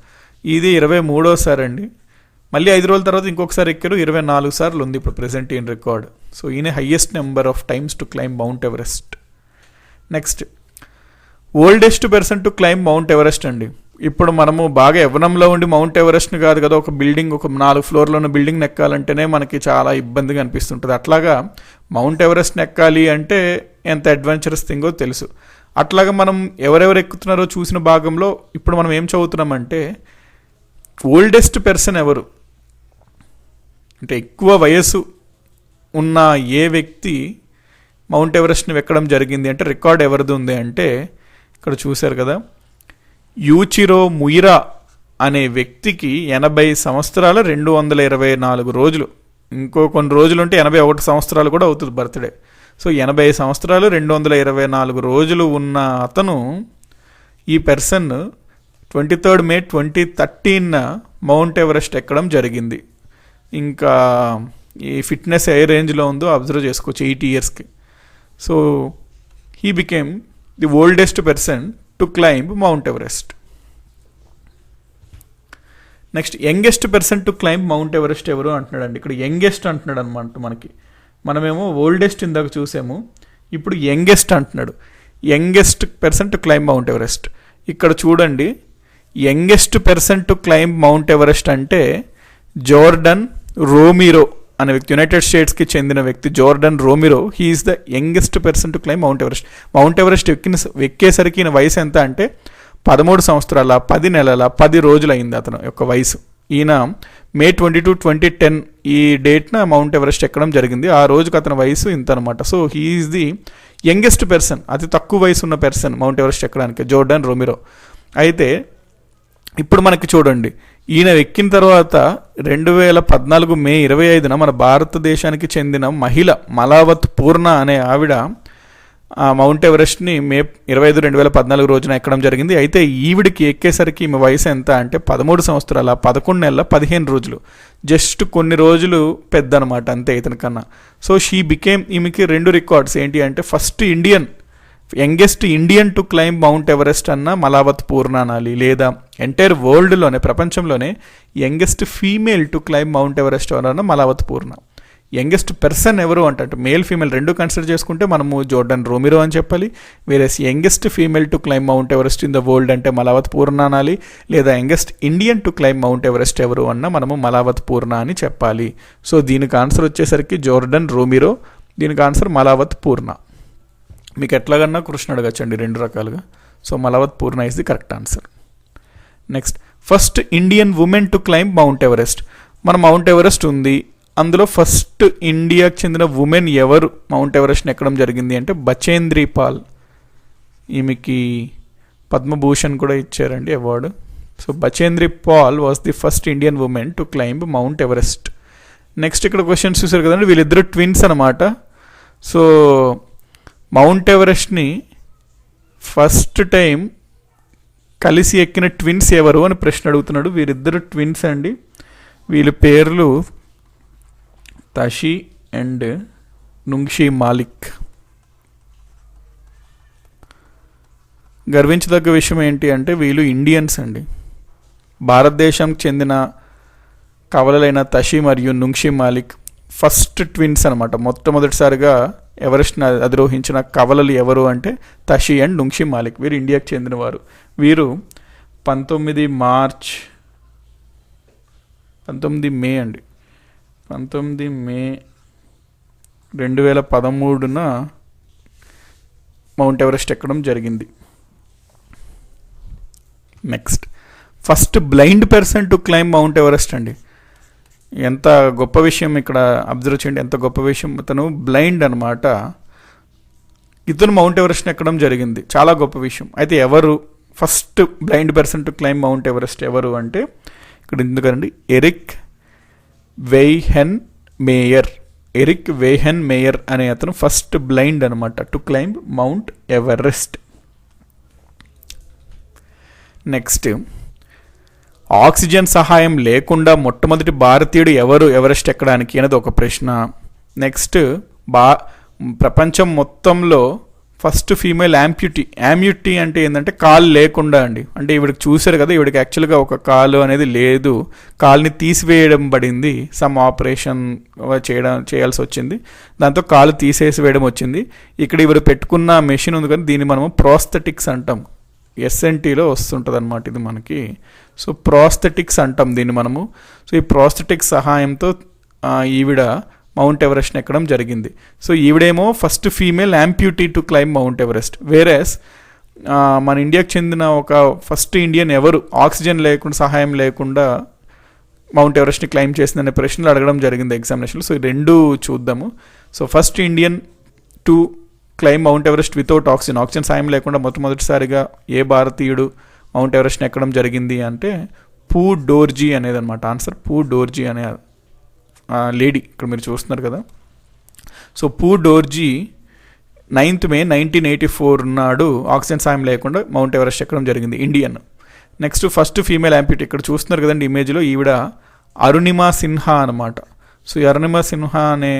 ఇది 23వ అండి. మళ్ళీ 5 రోజుల తర్వాత ఇంకొకసారి ఎక్కారు. 24 సార్లు ఉంది ఇప్పుడు ప్రెసెంట్ ఈయన రికార్డ్. సో ఈయన highest number of times to climb mount Everest. Next oldest person to climb mount Everest అండి. ఇప్పుడు మనము బాగా యవ్వనంలో ఉండి మౌంట్ ఎవరెస్ట్ని కాదు కదా, ఒక బిల్డింగ్, ఒక 4 ఫ్లోర్లో ఉన్న బిల్డింగ్ ఎక్కాలంటేనే మనకి చాలా ఇబ్బందిగా అనిపిస్తుంటుంది. అట్లాగా మౌంట్ ఎవరెస్ట్ని ఎక్కాలి అంటే ఎంత అడ్వెంచరస్ థింగో తెలుసు. అట్లాగా మనం ఎవరెవరు ఎక్కుతున్నారో చూసిన భాగంలో ఇప్పుడు మనం ఏం చదువుతున్నామంటే ఓల్డెస్ట్ పర్సన్ ఎవరు అంటే ఎక్కువ వయసు ఉన్న ఏ వ్యక్తి మౌంట్ ఎవరెస్ట్ని ఎక్కడం జరిగింది అంటే రికార్డ్ ఎవరిది ఉంది అంటే ఇక్కడ చూశారు కదా, యూచిరో ముయిరా అనే వ్యక్తికి 80 సంవత్సరాలు 224 రోజులు. ఇంకో కొన్ని రోజులు ఉంటే 81 సంవత్సరాలు కూడా అవుతుంది బర్త్డే. సో 80 సంవత్సరాలు 224 రోజులు ఉన్న అతను, ఈ పర్సన్ 23 May 2013 మౌంట్ ఎవరెస్ట్ ఎక్కడం జరిగింది. ఇంకా ఈ ఫిట్నెస్ ఏ రేంజ్లో ఉందో అబ్జర్వ్ చేసుకోవచ్చు 80 ఇయర్స్కి. So he became the oldest person to climb mount Everest. Next youngest person to climb mount Everest ఎవరు అంటున్నాడండి. ఇక్కడ యంగెస్ట్ అంటున్నాడు అనమాట. మనమేమో ఓల్డెస్ట్ ఇందాక చూసాము, ఇప్పుడు యంగెస్ట్ అంటున్నాడు. Youngest person to climb mount Everest. ఇక్కడ చూడండి, youngest person to climb mount Everest అంటే జోర్డన్ రోమిరో అనే వ్యక్తి, యునైటెడ్ స్టేట్స్కి చెందిన వ్యక్తి Jordan Romero. He is the youngest person to climb mount Everest. Mount Everest ఎక్కేసరికి ఈయన వయసు ఎంత అంటే 13 సంవత్సరాల 10 నెలల 10 రోజులు అయింది అతను యొక్క వయసు. ఈయన May 22, 2010 ఈ డేట్న మౌంట్ ఎవరెస్ట్ ఎక్కడం జరిగింది. ఆ రోజుకి అతని వయసు ఇంత అనమాట. So he is the youngest person, అతి తక్కువ వయసు ఉన్న పర్సన్ మౌంట్ ఎవరెస్ట్ ఎక్కడానికి, జోర్డన్ రోమిరో. అయితే ఇప్పుడు మనకి చూడండి, ఈయన ఎక్కిన తర్వాత 2014 May 25 మన భారతదేశానికి చెందిన మహిళ మలావత్ పూర్ణ అనే ఆవిడ మౌంట్ ఎవరెస్ట్ని May 25, 2014 రోజున ఎక్కడం జరిగింది. అయితే ఈవిడికి ఎక్కేసరికి ఈమె వయసు ఎంత అంటే 13 సంవత్సరాల 11 నెలల 15 రోజులు. జస్ట్ కొన్ని రోజులు పెద్ద అనమాట అంతే ఇతని కన్నా. సో షీ బికేమ్, ఈమెకి 2 రికార్డ్స్ ఏంటి అంటే first youngest Indian to climb mount Everest అన్న మలావత్ పూర్ణ అనాలి, లేదా ఎంటైర్ వరల్డ్లోనే ప్రపంచంలోనే youngest female to climb mount Everest అన్న మలావత్ పూర్ణ. యంగెస్ట్ పర్సన్ ఎవరు అంటే మేల్ ఫీమేల్ 2 కన్సిడర్ చేసుకుంటే మనము జోర్డన్ రోమిరో అని చెప్పాలి. వేరే youngest female to climb mount Everest in the world అంటే మలావత్ పూర్ణ అనాలి, లేదా youngest Indian to climb mount Everest ఎవరు అన్న మనము మలావత్ పూర్ణ అని చెప్పాలి. సో దీనికి ఆన్సర్ వచ్చేసరికి జోర్డన్ రోమిరో, దీనికి ఆన్సర్ మలావత్ పూర్ణ. మీకు ఎట్లాగన్నా కృష్ణ అడగచ్చండి 2 రకాలుగా. So Malavath Purna is the correct answer. Next first Indian women to climb mount Everest. మన మౌంట్ ఎవరెస్ట్ ఉంది, అందులో ఫస్ట్ ఇండియాకి చెందిన ఉమెన్ ఎవరు మౌంట్ ఎవరెస్ట్ని ఎక్కడం జరిగింది అంటే బచేంద్రి పాల్. ఈమెకి పద్మభూషణ్ కూడా ఇచ్చారండి award. So Bachendri Pal was the first Indian women to climb mount Everest. Next ఇక్కడ క్వశ్చన్స్ చూసారు కదండి, వీళ్ళిద్దరు ట్విన్స్ అనమాట. సో మౌంట్ ఎవరెస్ట్ని ఫస్ట్ టైం కలిసి ఎక్కిన ట్విన్స్ ఎవరు అని ప్రశ్న అడుగుతున్నాడు. వీరిద్దరు ట్విన్స్ అండి. వీళ్ళ పేర్లు తషి అండ్ నుంగ్షి మాలిక్. గర్వించదగ్గ విషయం ఏంటి అంటే వీళ్ళు ఇండియన్స్ అండి. భారతదేశానికి చెందిన కవలలైన తషి మరియు నుంగ్షి మాలిక్ ఫస్ట్ ట్విన్స్ అనమాట. మొట్టమొదటిసారిగా ఎవరెస్ట్ని అధిరోహించిన కవలలు ఎవరు అంటే తషి అండ్ నుంగ్షి మాలిక్. వీరు ఇండియాకి చెందినవారు. వీరు 19 మే 2013 మౌంట్ ఎవరెస్ట్ ఎక్కడం జరిగింది. Next first blind person to climb mount Everest అండి. ఎంత గొప్ప విషయం ఇక్కడ అబ్జర్వ్ చేయండి, ఎంత గొప్ప విషయం. ఇతను బ్లైండ్ అనమాట, ఇతను మౌంట్ ఎవరెస్ట్ని ఎక్కడం జరిగింది. చాలా గొప్ప విషయం. అయితే ఎవరు first blind person to climb mount Everest ఎవరు అంటే ఇక్కడ ఎందుకండి ఎరిక్ వెయ్హెన్ మేయర్ అనే అతను ఫస్ట్ బ్లైండ్ అనమాట to climb mount Everest. Next oxygen సహాయం లేకుండా మొట్టమొదటి భారతీయుడు ఎవరు ఎవరెస్ట్ ఎక్కడానికి అనేది ఒక ప్రశ్న. నెక్స్ట్ ప్రపంచం మొత్తంలో ఫస్ట్ ఫీమేల్ యాంప్యూటీ అంటే ఏంటంటే కాలు లేకుండా అండి. అంటే ఈవిడికి చూశారు కదా, ఈవిడికి యాక్చువల్గా ఒక కాలు అనేది లేదు, కాలుని తీసివేయడం పడింది, సమ్ ఆపరేషన్ చేయాల్సి వచ్చింది, దాంతో కాలు తీసేసి వేయడం వచ్చింది. ఇక్కడ ఇవి పెట్టుకున్న మెషిన్ ఉంది కదా, దీన్ని మనము ప్రోస్థెటిక్స్ అంటాం. ఎస్ఎన్టీలో వస్తుంటుంది అనమాట ఇది మనకి. సో ప్రోస్థెటిక్స్ అంటాం దీన్ని మనము. సో ఈ ప్రోస్థెటిక్స్ సహాయంతో ఈవిడ మౌంట్ ఎవరెస్ట్ని ఎక్కడం జరిగింది. సో ఈవిడేమో first female amputee to climb mount Everest. వేరేస్ మన ఇండియాకి చెందిన ఒక ఫస్ట్ ఇండియన్ ఎవరు ఆక్సిజన్ లేకుండా సహాయం లేకుండా మౌంట్ ఎవరెస్ట్ని క్లైమ్ చేసిందనే ప్రశ్నలు అడగడం జరిగింది ఎగ్జామినేషన్లో. సో ఈ రెండు చూద్దాము. So first Indian to climb mount Everest without oxygen సాయం లేకుండా మొట్టమొదటిసారిగా ఏ భారతీయుడు మౌంట్ ఎవరెస్ట్ని ఎక్కడం జరిగింది అంటే పూ డోర్జీ అనేది అనమాట ఆన్సర్. పూ డోర్జీ అనే లేడీ ఇక్కడ మీరు చూస్తున్నారు కదా. సో పూ డోర్జీ 9th May 1984 నాడు ఆక్సిజన్ సాయం లేకుండా మౌంట్ ఎవరెస్ట్ ఎక్కడం జరిగింది, ఇండియన్. నెక్స్ట్ ఫస్ట్ ఫీమేల్ యాంప్యూటీ ఇక్కడ చూస్తున్నారు కదండి ఇమేజ్లో, ఈవిడ అరుణిమా సిన్హా అనమాట. సో ఈ అరుణిమా సిన్హా అనే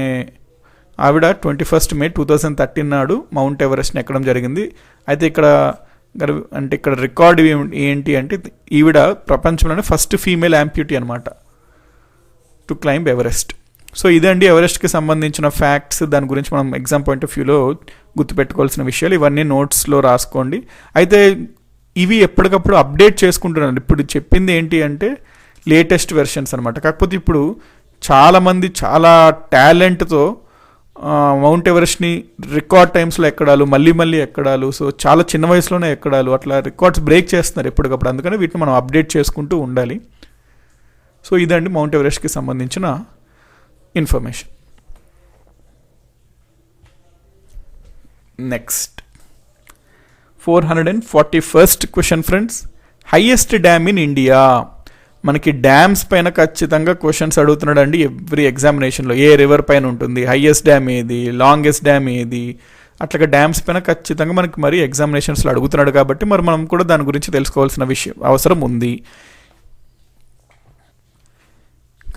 ఆవిడ 21st May 2013 నాడు మౌంట్ ఎవరెస్ట్ని ఎక్కడం జరిగింది. అయితే ఇక్కడ రికార్డు ఏంటి అంటే ఈవిడ ప్రపంచంలోనే ఫస్ట్ ఫీమేల్ యాంప్యూటీ అనమాట టు క్లైంబ్ ఎవరెస్ట్. సో ఇదండి ఎవరెస్ట్కి సంబంధించిన ఫ్యాక్ట్స్. దాని గురించి మనం ఎగ్జామ్ పాయింట్ ఆఫ్ వ్యూలో గుర్తుపెట్టుకోవాల్సిన విషయాలు ఇవన్నీ నోట్స్లో రాసుకోండి. అయితే ఇవి ఎప్పటికప్పుడు అప్డేట్ చేసుకుంటున్నాను. ఇప్పుడు చెప్పింది ఏంటి అంటే లేటెస్ట్ వెర్షన్స్ అనమాట. కాకపోతే ఇప్పుడు చాలామంది చాలా టాలెంట్తో మౌంట్ ఎవరెస్ట్ని రికార్డ్ టైమ్స్లో ఎక్కడాలు, మళ్ళీ ఎక్కడాలు, సో చాలా చిన్న వయసులోనే ఎక్కడాలు, అట్లా రికార్డ్స్ బ్రేక్ చేస్తున్నారు ఎప్పటికప్పుడు. అందుకని వీటిని మనం అప్డేట్ చేసుకుంటూ ఉండాలి. సో ఇదండి మౌంట్ ఎవరెస్ట్కి సంబంధించిన information. Next 441st question friends. Highest dam in India. మనకి డ్యామ్స్ పైన ఖచ్చితంగా క్వశ్చన్స్ అడుగుతున్నాడు అండి ఎవ్రీ ఎగ్జామినేషన్లో. ఏ రివర్ పైన ఉంటుంది, హైయెస్ట్ డ్యామ్ ఏది, లాంగెస్ట్ డ్యామ్ ఏది, అట్లాగా డ్యామ్స్ పైన ఖచ్చితంగా మనకి మరి ఎగ్జామినేషన్స్లో అడుగుతున్నాడు. కాబట్టి మరి మనం కూడా దాని గురించి తెలుసుకోవాల్సిన అవసరం ఉంది.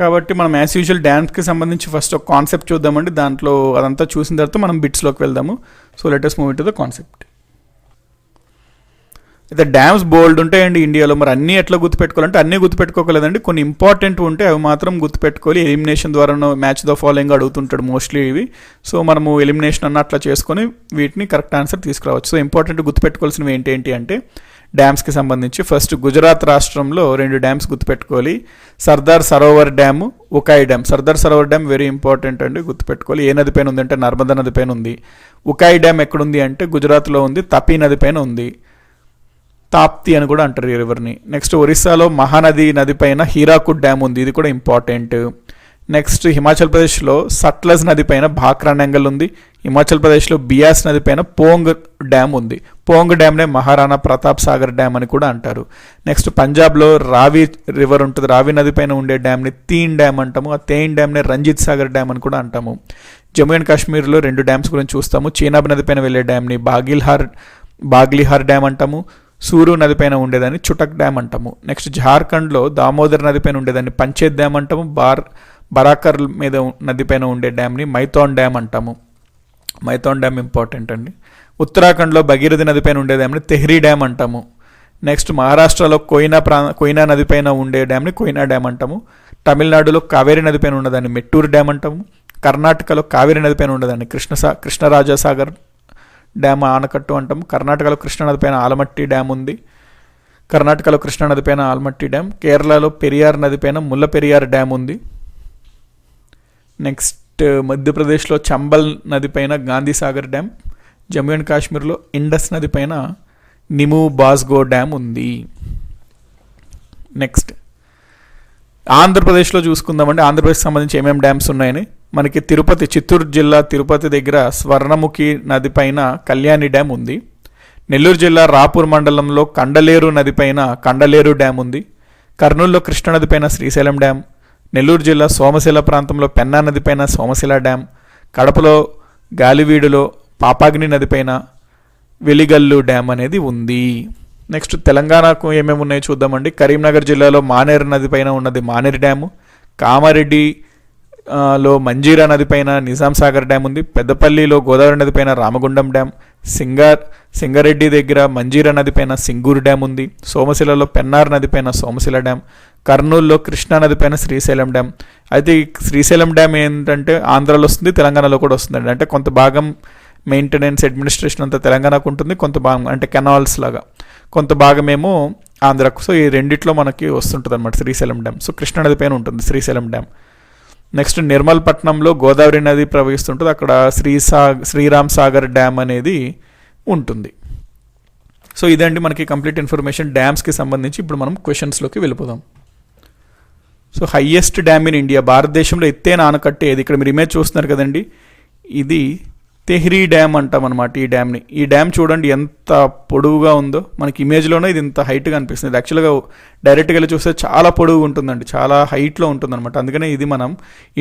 కాబట్టి మనం యాజ్ యూజువల్ డ్యామ్స్కి సంబంధించి ఫస్ట్ ఒక కాన్సెప్ట్ చూద్దామండి. దాంట్లో అదంతా చూసిన తర్వాత మనం బిట్స్లోకి వెళ్దాము. So let us move to the concept. అయితే డ్యామ్స్ బోల్డ్ ఉంటాయండి ఇండియాలో. మరి అన్నీ ఎట్లా గుర్తుపెట్టుకోవాలంటే అన్నీ గుర్తుపెట్టుకోగలదండి, కొన్ని ఇంపార్టెంట్ ఉంటే అవి మాత్రం గుర్తుపెట్టుకోవాలి. ఎలిమినేషన్ ద్వారానో మ్యాచ్ ద ఫాలోయింగ్ అడుగుతుంటాడు మోస్ట్లీ ఇవి. సో మనము ఎలిమినేషన్ అన్న అట్లా చేసుకొని వీటిని కరెక్ట్ ఆన్సర్ తీసుకురావచ్చు. సో ఇంపార్టెంట్ గుర్తుపెట్టుకోవాల్సినవి ఏంటి అంటే డ్యామ్స్కి సంబంధించి ఫస్ట్ గుజరాత్ రాష్ట్రంలో 2 డ్యామ్స్ గుర్తుపెట్టుకోవాలి. Sardar Sarovar dam, Ukai dam. Sardar Sarovar dam very important అండి, గుర్తుపెట్టుకోవాలి. ఏ నది పైన ఉంది అంటే నర్మదా నది పైన ఉంది. ఉకాయ్ డ్యామ్ ఎక్కడుంది అంటే గుజరాత్లో ఉంది, తపీ నది పైన ఉంది. తాప్తి అని కూడా అంటారు ఈ రివర్ని. నెక్స్ట్ ఒరిస్సాలో మహానది నది పైన హీరాకుడ్ డ్యామ్ ఉంది, ఇది కూడా ఇంపార్టెంట్. నెక్స్ట్ హిమాచల్ ప్రదేశ్లో సట్లజ్ నది పైన భాక్రా నెంగల్ ఉంది. హిమాచల్ ప్రదేశ్లో బియాస్ నది పైన పోంగ్ డ్యామ్ ఉంది. పోంగ్ డ్యామ్నే మహారాణా ప్రతాప్ సాగర్ డ్యామ్ అని కూడా అంటారు. నెక్స్ట్ పంజాబ్లో రావి రివర్ ఉంటుంది, రావి నది పైన ఉండే డ్యామ్ని తీన్ డ్యామ్ అంటాము. ఆ తీన్ డ్యామ్ని రంజిత్ సాగర్ డ్యామ్ అని కూడా అంటాము. జమ్మూ అండ్ కాశ్మీర్లో 2 డ్యామ్స్ గురించి చూస్తాము. చీనాబ్ నది పైన వెళ్ళే డ్యామ్ని బాగ్లిహార్ డ్యామ్ అంటాము. సూరు నది పైన ఉండేదాన్ని చుటక్ డ్యామ్ అంటాము. నెక్స్ట్ జార్ఖండ్లో దామోదర్ నది పైన ఉండేదాన్ని పంచేత్ డ్యామ్ అంటాము. బరాకర్ మీద నది పైన ఉండే డ్యామ్ని మైథాన్ డ్యామ్ అంటాము. మైథాన్ డ్యామ్ ఇంపార్టెంట్ అండి. ఉత్తరాఖండ్లో భగీరథి నది పైన ఉండే డ్యామ్ని తెహ్రీ డ్యామ్ అంటాము. నెక్స్ట్ మహారాష్ట్రలో కోయినా నది పైన ఉండే డ్యామ్ని కోయినా డ్యామ్ అంటాము. తమిళనాడులో కావేరీ నది పైన ఉండేదాన్ని మెట్టూరు డ్యామ్ అంటాము. కర్ణాటకలో కావేరీ నది పైన ఉండేదాన్ని కృష్ణరాజసాగర్ డ్యామ్ ఆనకట్టు అంటాము. కర్ణాటకలో కృష్ణానది పైన ఆలమట్టి డ్యామ్ ఉంది. కర్ణాటకలో కృష్ణానది పైన ఆల్మట్టి డ్యామ్. కేరళలో పెరియార్ నది పైన ముల్ల పెరియార్ డ్యామ్ ఉంది. నెక్స్ట్ మధ్యప్రదేశ్లో చంబల్ నది పైన గాంధీ సాగర్ డ్యామ్. జమ్మూ అండ్ కాశ్మీర్లో ఇండస్ నది పైన నిము బాస్గో డ్యామ్ ఉంది. నెక్స్ట్ ఆంధ్రప్రదేశ్లో చూసుకుందామంటే ఆంధ్రప్రదేశ్కి సంబంధించి ఏమేమి డ్యామ్స్ ఉన్నాయని. మనకి చిత్తూరు జిల్లా తిరుపతి దగ్గర స్వర్ణముఖి నది పైన కళ్యాణి డ్యామ్ ఉంది. నెల్లూరు జిల్లా రాపూర్ మండలంలో కండలేరు నది పైన కండలేరు డ్యామ్ ఉంది. కర్నూలులో కృష్ణానది పైన శ్రీశైలం డ్యామ్. నెల్లూరు జిల్లా సోమశిల ప్రాంతంలో పెన్నా నది పైన సోమశిల డ్యామ్. కడపలో గాలివీడులో పాపాగ్ని నది పైన వెలిగల్లు డ్యామ్ అనేది ఉంది. నెక్స్ట్ తెలంగాణకు ఏమేమి ఉన్నాయో చూద్దామండి. కరీంనగర్ జిల్లాలో మానేరు నది పైన ఉన్నది మానేరు డ్యాము. కామారెడ్డి లో మంజీరా నది పైన నిజాం సాగర్ డ్యామ్ ఉంది. పెద్దపల్లిలో గోదావరి నది పైన రామగుండం డ్యామ్. సింగారెడ్డి దగ్గర మంజీరా నది పైన సింగూరు డ్యామ్ ఉంది. సోమశిలలో పెన్నార్ నది పైన సోమశిల డ్యామ్. కర్నూలులో కృష్ణా నది పైన శ్రీశైలం డ్యామ్. అయితే ఈ శ్రీశైలం డ్యామ్ ఏంటంటే ఆంధ్రాలో వస్తుంది, తెలంగాణలో కూడా వస్తుందండి. అంటే కొంత భాగం మెయింటెనెన్స్ అడ్మినిస్ట్రేషన్ అంతా తెలంగాణకు ఉంటుంది, కొంత భాగం అంటే కెనాల్స్ లాగా, కొంత భాగమేమో ఆంధ్రాకు. సో ఈ రెండిట్లో మనకి వస్తుంటుంది అనమాట శ్రీశైలం డ్యామ్. సో కృష్ణా నది పైన ఉంటుంది శ్రీశైలం డ్యామ్. నెక్స్ట్ నిర్మల్పట్నంలో గోదావరి నది ప్రవహిస్తుంటుంది, అక్కడ శ్రీరామ్ సాగర్ డ్యామ్ అనేది ఉంటుంది. సో ఇదండి మనకి కంప్లీట్ ఇన్ఫర్మేషన్ డ్యామ్స్కి సంబంధించి. ఇప్పుడు మనం క్వశ్చన్స్లోకి వెళ్ళిపోదాం. So highest dam in India, భారతదేశంలో ఎత్తైన ఆనకట్ట ఏది? ఇక్కడ మీరు ఇమేజ్ చూస్తున్నారు కదండి, ఇది తెహ్రీ డ్యామ్ అంటాం అనమాట ఈ డ్యామ్ని. ఈ డ్యామ్ చూడండి ఎంత పొడవుగా ఉందో, మనకి ఇమేజ్లోనే ఇది ఇంత హైట్గా అనిపిస్తుంది. యాక్చువల్గా డైరెక్ట్గా వెళ్ళి చూస్తే చాలా పొడవు ఉంటుందండి, చాలా హైట్లో ఉంటుందన్నమాట. అందుకనే ఇది మనం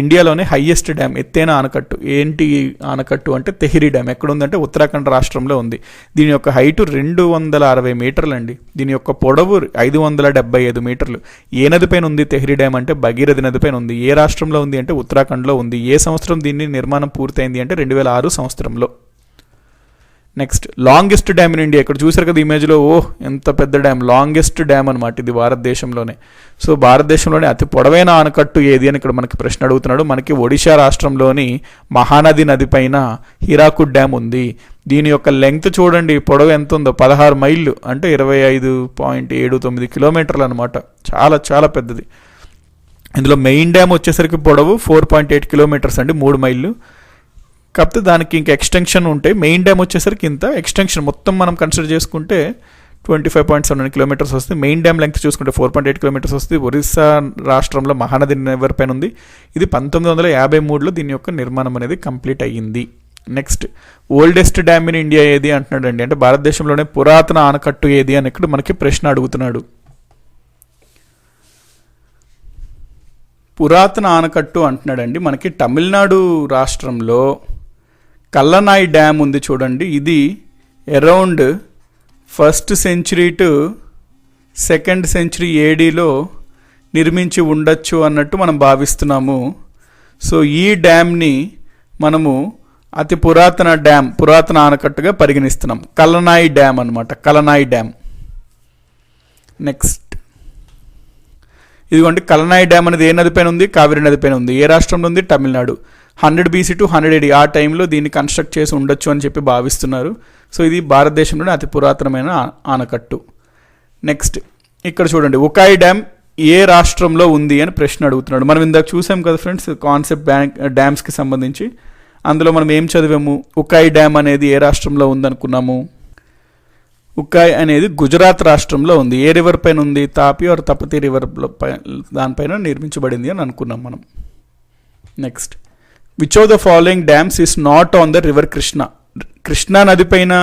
ఇండియాలోనే హైయెస్ట్ డ్యామ్, ఎత్తైన ఆనకట్టు. ఏంటి ఆనకట్టు అంటే తెహ్రీ డ్యామ్. ఎక్కడ ఉందంటే ఉత్తరాఖండ్ రాష్ట్రంలో ఉంది. దీని యొక్క హైటు 260 మీటర్లు అండి. దీని యొక్క పొడవు 575 మీటర్లు. ఏ నది పైన ఉంది తెహ్రీ డ్యామ్ అంటే భగీరథి నది పైన ఉంది. ఏ రాష్ట్రంలో ఉంది అంటే ఉత్తరాఖండ్లో ఉంది. ఏ సంవత్సరం దీన్ని నిర్మాణం పూర్తయింది అంటే 2006 సంవత్సరంలో. Next longest dam in India. ఇక్కడ చూసారు కదా ఇమేజ్లో, ఎంత పెద్ద డ్యామ్, లాంగెస్ట్ డ్యామ్ అనమాట ఇది భారతదేశంలోనే. సో భారతదేశంలోనే అతి పొడవైన ఆనకట్టు ఏది అని ఇక్కడ మనకి ప్రశ్న అడుగుతున్నాడు. మనకి ఒడిశా రాష్ట్రంలోని మహానది నది పైన హీరాకుడ్ డ్యామ్ ఉంది. దీని యొక్క లెంగ్త్ చూడండి, పొడవు ఎంత ఉందో, 16 మైళ్ళు అంటే 25.79 కిలోమీటర్లు అనమాట. చాలా చాలా పెద్దది. ఇందులో మెయిన్ డ్యామ్ వచ్చేసరికి పొడవు 4.8 కిలోమీటర్స్ అండి, 3 మైళ్ళు. కాకపోతే దానికి ఇంకా ఎక్స్టెన్షన్ ఉంటాయి. మెయిన్ డ్యామ్ వచ్చేసరికి ఇంత, ఎక్స్టెన్షన్ మొత్తం మనం కన్సిడర్ చేసుకుంటే 25.7 కిలోమీటర్స్ వస్తుంది. మెయిన్ డ్యామ్ లెంగ్త్ చూసుకుంటే 4.8 కిలోమీటర్స్ వస్తుంది. ఒరిస్సా రాష్ట్రంలో మహానది రివర్ పైన ఉంది. ఇది 1953లో దీని యొక్క నిర్మాణం అనేది కంప్లీట్ అయ్యింది. Next oldest dam in India ఏది అంటున్నాడండి, అంటే భారతదేశంలోనే పురాతన ఆనకట్టు ఏది అని ఇక్కడ మనకి ప్రశ్న అడుగుతున్నాడు. పురాతన ఆనకట్టు అంటున్నాడండి. మనకి తమిళనాడు రాష్ట్రంలో కల్లనాయ్ డ్యామ్ ఉంది చూడండి. ఇది around 1st century to 2nd century ఏడీలో నిర్మించి ఉండొచ్చు అన్నట్టు మనం భావిస్తున్నాము. సో ఈ డ్యామ్ని మనము అతి పురాతన ఆనకట్టుగా పరిగణిస్తున్నాం. కల్లనాయ్ డ్యామ్ అనమాట, కల్లనాయ్ డ్యామ్. నెక్స్ట్ ఇదిగోండి కల్లనాయ్ డ్యామ్ అనేది ఏ నది పైన ఉంది? కావేరీ నది పైన ఉంది. ఏ రాష్ట్రంలో ఉంది? తమిళనాడు. 100 BC to 100 AD ఆ టైంలో దీన్ని కన్స్ట్రక్ట్ చేసి ఉండొచ్చు అని చెప్పి భావిస్తున్నారు. సో ఇది భారతదేశంలోనే అతి పురాతనమైన ఆనకట్టు. నెక్స్ట్ ఇక్కడ చూడండి, ఉకాయ్ డ్యామ్ ఏ రాష్ట్రంలో ఉంది అని ప్రశ్న అడుగుతున్నాడు. మనం ఇందాక చూసాం కదా ఫ్రెండ్స్ కాన్సెప్ట్ డ్యామ్స్కి సంబంధించి. అందులో మనం ఏం చదివాము? ఉకాయ్ డ్యామ్ అనేది ఏ రాష్ట్రంలో ఉందనుకున్నాము? ఉకాయ్ అనేది గుజరాత్ రాష్ట్రంలో ఉంది. ఏ రివర్ పైన ఉంది? తాపి ఆర్ తపతి రివర్ దానిపైన నిర్మించబడింది అని అనుకున్నాం మనం. Next which of the following dams is not on the river Krishna? Krishna నది పైన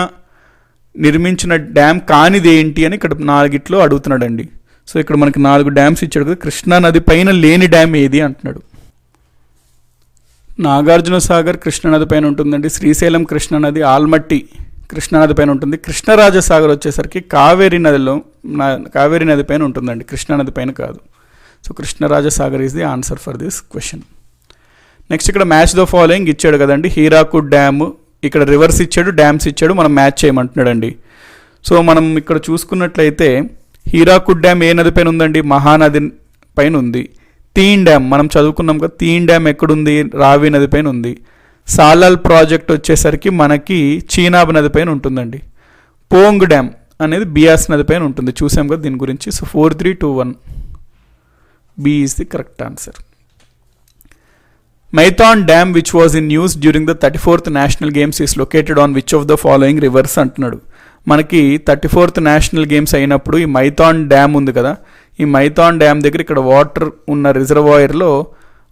నిర్మించిన డ్యామ్ కానిది ఏంటి అని ఇక్కడ 4 అడుగుతున్నాడండి. సో ఇక్కడ మనకి 4 డ్యామ్స్ ఇచ్చాడు కదా, కృష్ణా నది పైన లేని డ్యామ్ ఏది అంటున్నాడు. నాగార్జున సాగర్ కృష్ణానది పైన ఉంటుందండి. శ్రీశైలం కృష్ణానది, ఆల్మట్టి కృష్ణానది పైన ఉంటుంది. కృష్ణరాజసాగర్ వచ్చేసరికి కావేరీ నది పైన ఉంటుందండి, కృష్ణానది పైన కాదు. So Krishnarajasagar is the answer for this question. Next ఇక్కడ మ్యాచ్ ద ఫాలోయింగ్ ఇచ్చాడు కదండి. హీరాకుడ్ డ్యామ్, ఇక్కడ రివర్స్ ఇచ్చాడు, డ్యామ్స్ ఇచ్చాడు, మనం మ్యాచ్ చేయమంటున్నాడండి. సో మనం ఇక్కడ చూసుకున్నట్లయితే హీరాకుడ్ డ్యామ్ ఏ నది పైన ఉందండి? మహానది పైన ఉంది. తీన్ డ్యామ్ మనం చదువుకున్నాం కదా, తీన్ డ్యామ్ ఎక్కడుంది? రావి నది పైన ఉంది. సాలాల్ ప్రాజెక్ట్ వచ్చేసరికి మనకి చీనాబ్ నది పైన ఉంటుందండి. పోంగ్ డ్యామ్ అనేది బియాస్ నది పైన ఉంటుంది, చూసాం కదా దీని గురించి. So 4321 B is the correct answer. Maithon dam which was in use during the 34th national games is located on which of the following rivers అంటున్నాడు. మనకి 34th నేషనల్ గేమ్స్ అయినప్పుడు ఈ మైథాన్ డ్యామ్ ఉంది కదా, ఈ మైథాన్ డ్యామ్ దగ్గర ఇక్కడ వాటర్ ఉన్న రిజర్వాయర్లో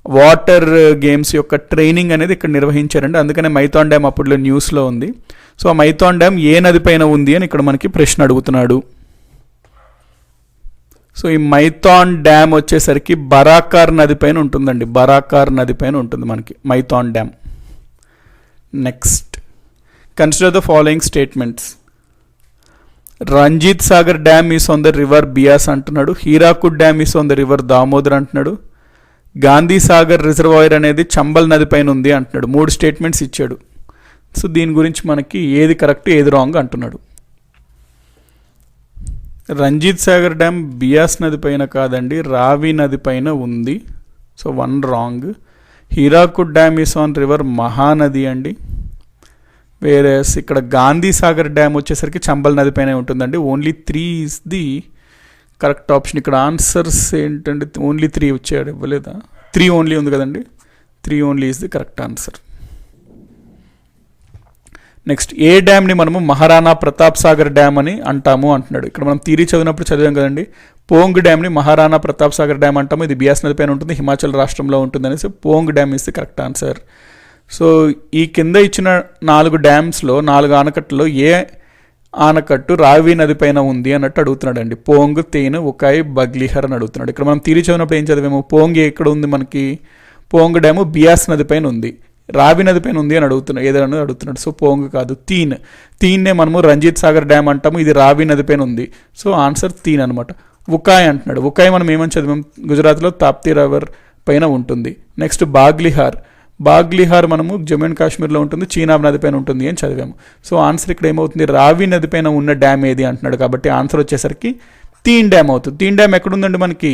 వాటర్ గేమ్స్ యొక్క ట్రైనింగ్ అనేది ఇక్కడ నిర్వహించారండి. అందుకనే మైథాన్ డ్యామ్ అప్పుడులో న్యూస్లో ఉంది. సో ఆ మైథాన్ డ్యామ్ ఏ నది పైన ఉంది అని ఇక్కడ మనకి ప్రశ్న అడుగుతున్నాడు. సో ఈ మైథాన్ డ్యామ్ వచ్చేసరికి బరాకార్ నది పైన ఉంటుందండి, బరాకార్ నది పైన ఉంటుంది మనకి Maithon dam. Next consider the following statements. Ranjit Sagar dam is on the river Beas అంటున్నాడు. Hirakud dam is on the river Damodar అంటున్నాడు. గాంధీ సాగర్ రిజర్వాయర్ అనేది చంబల్ నది పైన ఉంది అంటున్నాడు. 3 స్టేట్మెంట్స్ ఇచ్చాడు. సో దీని గురించి మనకి ఏది కరెక్ట్ ఏది రాంగ్ అంటున్నాడు. రంజిత్ సాగర్ డ్యామ్ బియాస్ నది పైన కాదండి, రావి నది పైన ఉంది. So 1 wrong. Hirakud dam is on river Mahanadi అండి. వేరే ఇక్కడ గాంధీ సాగర్ డ్యామ్ వచ్చేసరికి చంబల్ నది పైన ఉంటుందండి. Only 3 is the correct option. ఇక్కడ ఆన్సర్స్ ఏంటంటే ఓన్లీ 3 వచ్చాడు, ఇవ్వలేదా? 3 ఓన్లీ ఉంది కదండి. 3 only is the correct answer. Next, ఏ డ్యామ్ని మనము మహారాణా ప్రతాప్ సాగర్ డ్యామ్ అని అంటాము అంటున్నాడు. ఇక్కడ మనం థియరీ చదివినప్పుడు చదివాం కదండి. పోంగ్ డ్యామ్ని మహారాణా ప్రతాప్ సాగర్ డ్యామ్ అంటాము. ఇది బియాస్ నది పైన ఉంటుంది, హిమాచల్ రాష్ట్రంలో ఉంటుంది అనేసి Pong dam is the correct answer. So ఈ కింద ఇచ్చిన 4 డ్యామ్స్లో 4 ఆనకట్టులో ఏ ఆనకట్టు రావి నది పైన ఉంది అన్నట్టు అడుగుతున్నాడు అండి. పోంగ్, తేన్, ఉకాయ్, బగ్లిహర్ అని అడుగుతున్నాడు. ఇక్కడ మనం తీరి చదివినప్పుడు ఏం చదివాము? పోంగ్ ఎక్కడ ఉంది మనకి? పోంగ్ డ్యాము బియాస్ నది పైన ఉంది. రావి నది పైన ఉంది అని అడుగుతున్నాడు, ఏదైనా అడుగుతున్నాడు. సో పోంగ్ కాదు, తీన్నే మనము రంజిత్ సాగర్ డ్యామ్ అంటాము. ఇది రావి నది పైన ఉంది. సో ఆన్సర్ తీన్ అనమాట. ఉకాయ్ అంటున్నాడు. ఉకాయ్ మనం ఏమని చదివాం? గుజరాత్లో తాప్తీ రివర్ పైన ఉంటుంది. నెక్స్ట్ బాగ్లిహార్ మనము జమ్మూ అండ్ కాశ్మీర్లో ఉంటుంది, చీనాబ్ నది పైన ఉంటుంది అని చదివాము. సో ఆన్సర్ ఇక్కడ ఏమవుతుంది? రావి నది పైన ఉన్న డ్యామ్ ఏది అంటున్నాడు. కాబట్టి ఆన్సర్ వచ్చేసరికి తీన్ డ్యామ్ అవుతుంది. తీన్ డ్యామ్ ఎక్కడుందండి మనకి?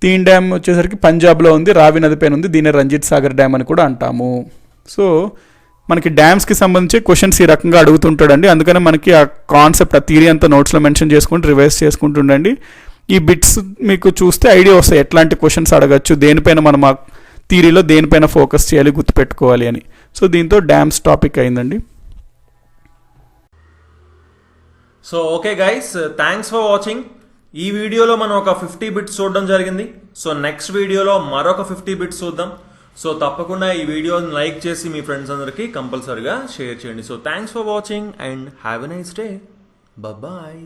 తీన్ డ్యామ్ వచ్చేసరికి పంజాబ్లో ఉంది, రావి నది పైన ఉంది. దీన్ని రంజిత్ సాగర్ డ్యామ్ అని కూడా అంటాము. సో మనకి డ్యామ్స్కి సంబంధించి క్వశ్చన్స్ ఈ రకంగా అడుగుతుంటాడండి. అందుకనే మనకి ఆ కాన్సెప్ట్, ఆ థియరీ అంతా నోట్స్లో మెన్షన్ చేసుకుంటూ రివైజ్ చేసుకుంటుండండి. ఈ బిట్స్ మీకు చూస్తే ఐడియా వస్తాయి ఎట్లాంటి క్వశ్చన్స్ అడగచ్చు, దేనిపైన మనం ఆ థియరీలో దేనిపైన ఫోకస్ చేయాలి, గుర్తుపెట్టుకోవాలి అని. సో దీంతో డ్యామ్స్ టాపిక్ అయిందండి. So okay guys, thanks for watching. ఈ వీడియోలో మనం ఒక 50 బిట్స్ చూడడం జరిగింది. సో నెక్స్ట్ వీడియోలో మరొక 50 బిట్స్ చూద్దాం. సో తప్పకుండా ఈ వీడియోని లైక్ చేసి మీ ఫ్రెండ్స్ అందరికీ కంపల్సరీగా షేర్ చేయండి. So thanks for watching and have a nice day. Bye.